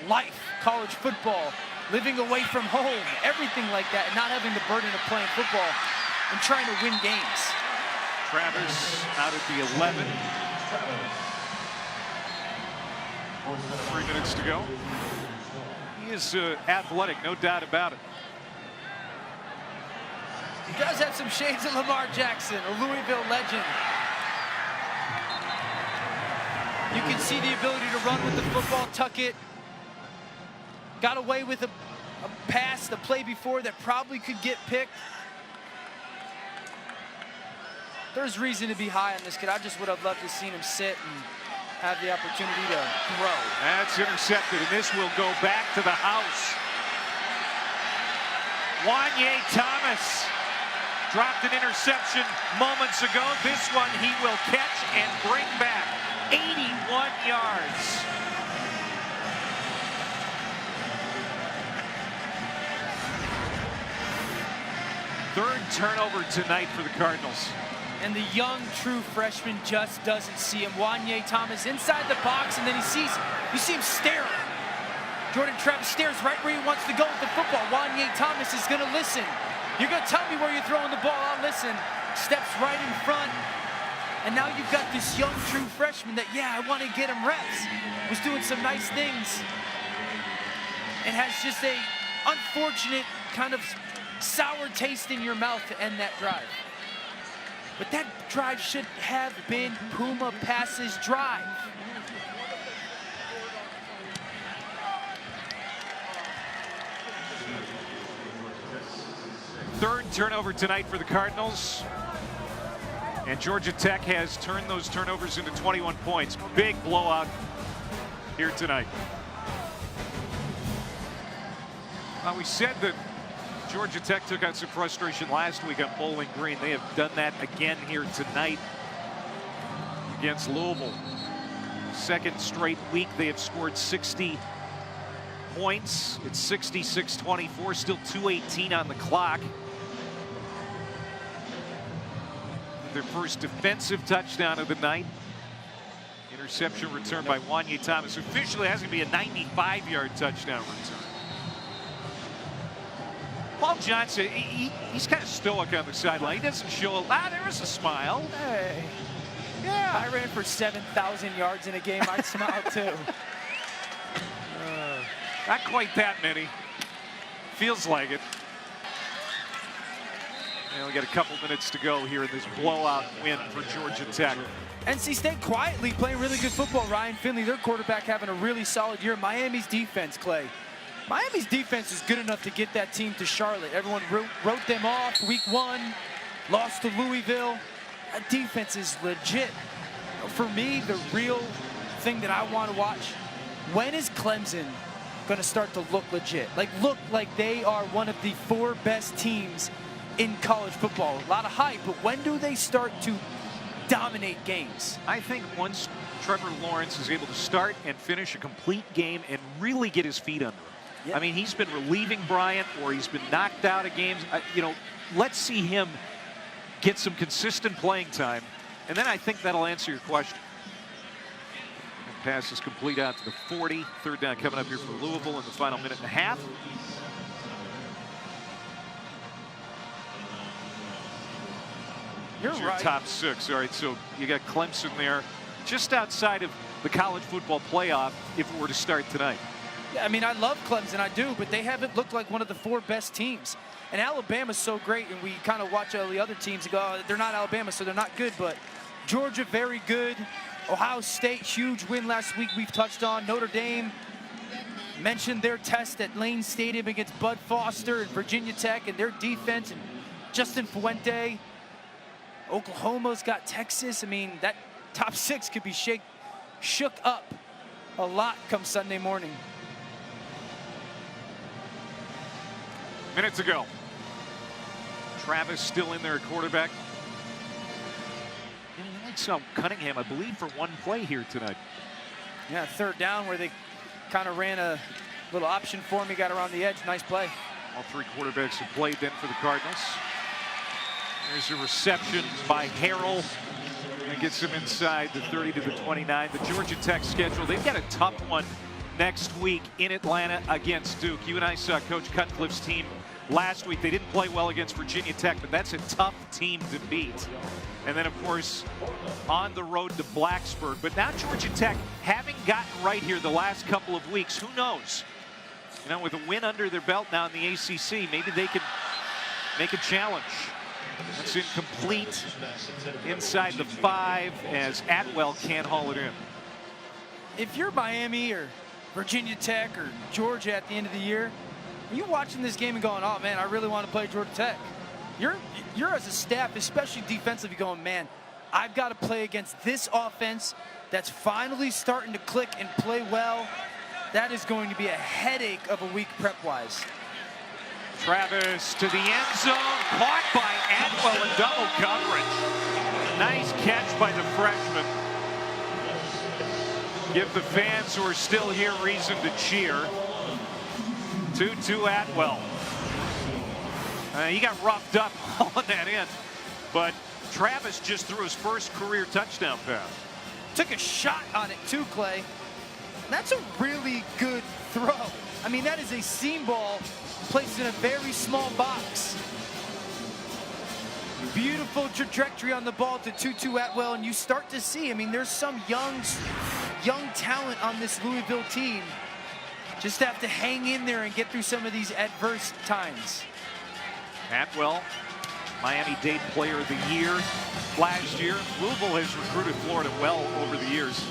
life, college football, living away from home, everything like that, and not having the burden of playing football and trying to win games. Travis out at the 11. 3 minutes to go. He is athletic, no doubt about it. He does have some shades of Lamar Jackson, a Louisville legend. You can see the ability to run with the football, tuck it. Got away with a pass, the play before that probably could get picked. There's reason to be high on this kid. I just would have loved to seen him sit and have the opportunity to grow. That's intercepted, and this will go back to the house. Wanye Thomas dropped an interception moments ago. This one he will catch and bring back 81 yards. Third turnover tonight for the Cardinals. And the young, true freshman just doesn't see him. Wanye Thomas inside the box, and then you see him staring. Jordan Travis stares right where he wants to go with the football. Wanye Thomas is going to listen. You're going to tell me where you're throwing the ball. I'll listen. Steps right in front. And now you've got this young, true freshman that, yeah, I want to get him reps. Was doing some nice things. And has just a unfortunate kind of sour taste in your mouth to end that drive. But that drive should have been Puma Pass's drive. Third turnover tonight for the Cardinals. And Georgia Tech has turned those turnovers into 21 points. Big blowout here tonight. We said that Georgia Tech took out some frustration last week on Bowling Green. They have done that again here tonight against Louisville. Second straight week they have scored 60 points. It's 66-24, still 2:18 on the clock. Their first defensive touchdown of the night. Interception returned by Wanye Thomas. Officially has to be a 95-yard touchdown return. Paul Johnson, he's kind of stoic on the sideline. He doesn't show a lot. There is a smile. Hey. Yeah. I ran for 7,000 yards in a game. I'd smile too. Not quite that many. Feels like it. And we got a couple minutes to go here in this blowout win for Georgia Tech. NC State quietly playing really good football. Ryan Finley, their quarterback, having a really solid year. Miami's defense, Clay. Miami's defense is good enough to get that team to Charlotte. Everyone wrote them off week 1, lost to Louisville. That defense is legit. For me, the real thing that I want to watch, when is Clemson going to start to look legit? Look like they are one of the 4 best teams in college football. A lot of hype, but when do they start to dominate games? I think once Trevor Lawrence is able to start and finish a complete game and really get his feet under him. Yep. I mean, he's been relieving Bryant, or he's been knocked out of games. Let's see him get some consistent playing time, and then I think that'll answer your question. And pass is complete out to the 40. Third down coming up here for Louisville in the final minute and a half. You're Your right. top 6. All right, so you got Clemson there, just outside of the college football playoff if it were to start tonight. Yeah, I mean, I love Clemson, I do, but they haven't looked like one of the 4 best teams. And Alabama's so great, and we kind of watch all the other teams and go, oh, they're not Alabama, so they're not good. But Georgia, very good. Ohio State, huge win last week we've touched on. Notre Dame mentioned their test at Lane Stadium against Bud Foster and Virginia Tech and their defense and Justin Fuente. Oklahoma's got Texas. I mean, that top 6 could be shook up a lot come Sunday morning. Minutes ago. Travis still in there at quarterback. And we only saw Cunningham, I believe, for 1 play here tonight. Yeah, third down where they kind of ran a little option for him. He got around the edge. Nice play. All 3 quarterbacks have played then for the Cardinals. There's a reception by Harrell. And gets him inside the 30 to the 29. The Georgia Tech schedule, they've got a tough one next week in Atlanta against Duke. You and I saw Coach Cutcliffe's team last week. They didn't play well against Virginia Tech, but that's a tough team to beat. And then, of course, on the road to Blacksburg. But now Georgia Tech, having gotten right here the last couple of weeks, who knows? With a win under their belt now in the ACC, maybe they can make a challenge. That's incomplete inside the 5 as Atwell can't haul it in. If you're Miami or Virginia Tech or Georgia at the end of the year, are you watching this game and going, oh man, I really want to play Georgia Tech? You're as a staff, especially defensively, going, man, I've got to play against this offense that's finally starting to click and play well. That is going to be a headache of a week prep-wise. Travis to the end zone, caught by Atwell in double coverage. Nice catch by the freshman. Give the fans who are still here reason to cheer. 2-2 Atwell. He got roughed up on that end, but Travis just threw his first career touchdown pass. Took a shot on it too, Clay. That's a really good throw. I mean, that is a seam ball placed in a very small box. Beautiful trajectory on the ball to 2-2 Atwell, and you start to see, I mean, there's some young talent on this Louisville team. Just have to hang in there and get through some of these adverse times. Atwell, Miami-Dade Player of the Year last year. Louisville has recruited Florida well over the years.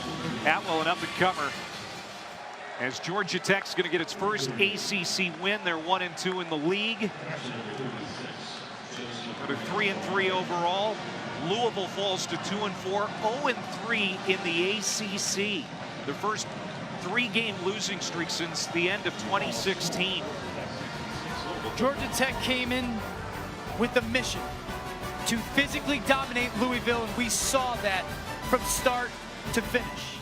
Atwell, an up-and-comer. As Georgia Tech's going to get its first ACC win, they're 1-2 in the league. They're 3-3 overall. Louisville falls to 2-4, 0-3 in the ACC. Their first 3-game losing streak since the end of 2016. Georgia Tech came in with a mission to physically dominate Louisville, and we saw that from start to finish.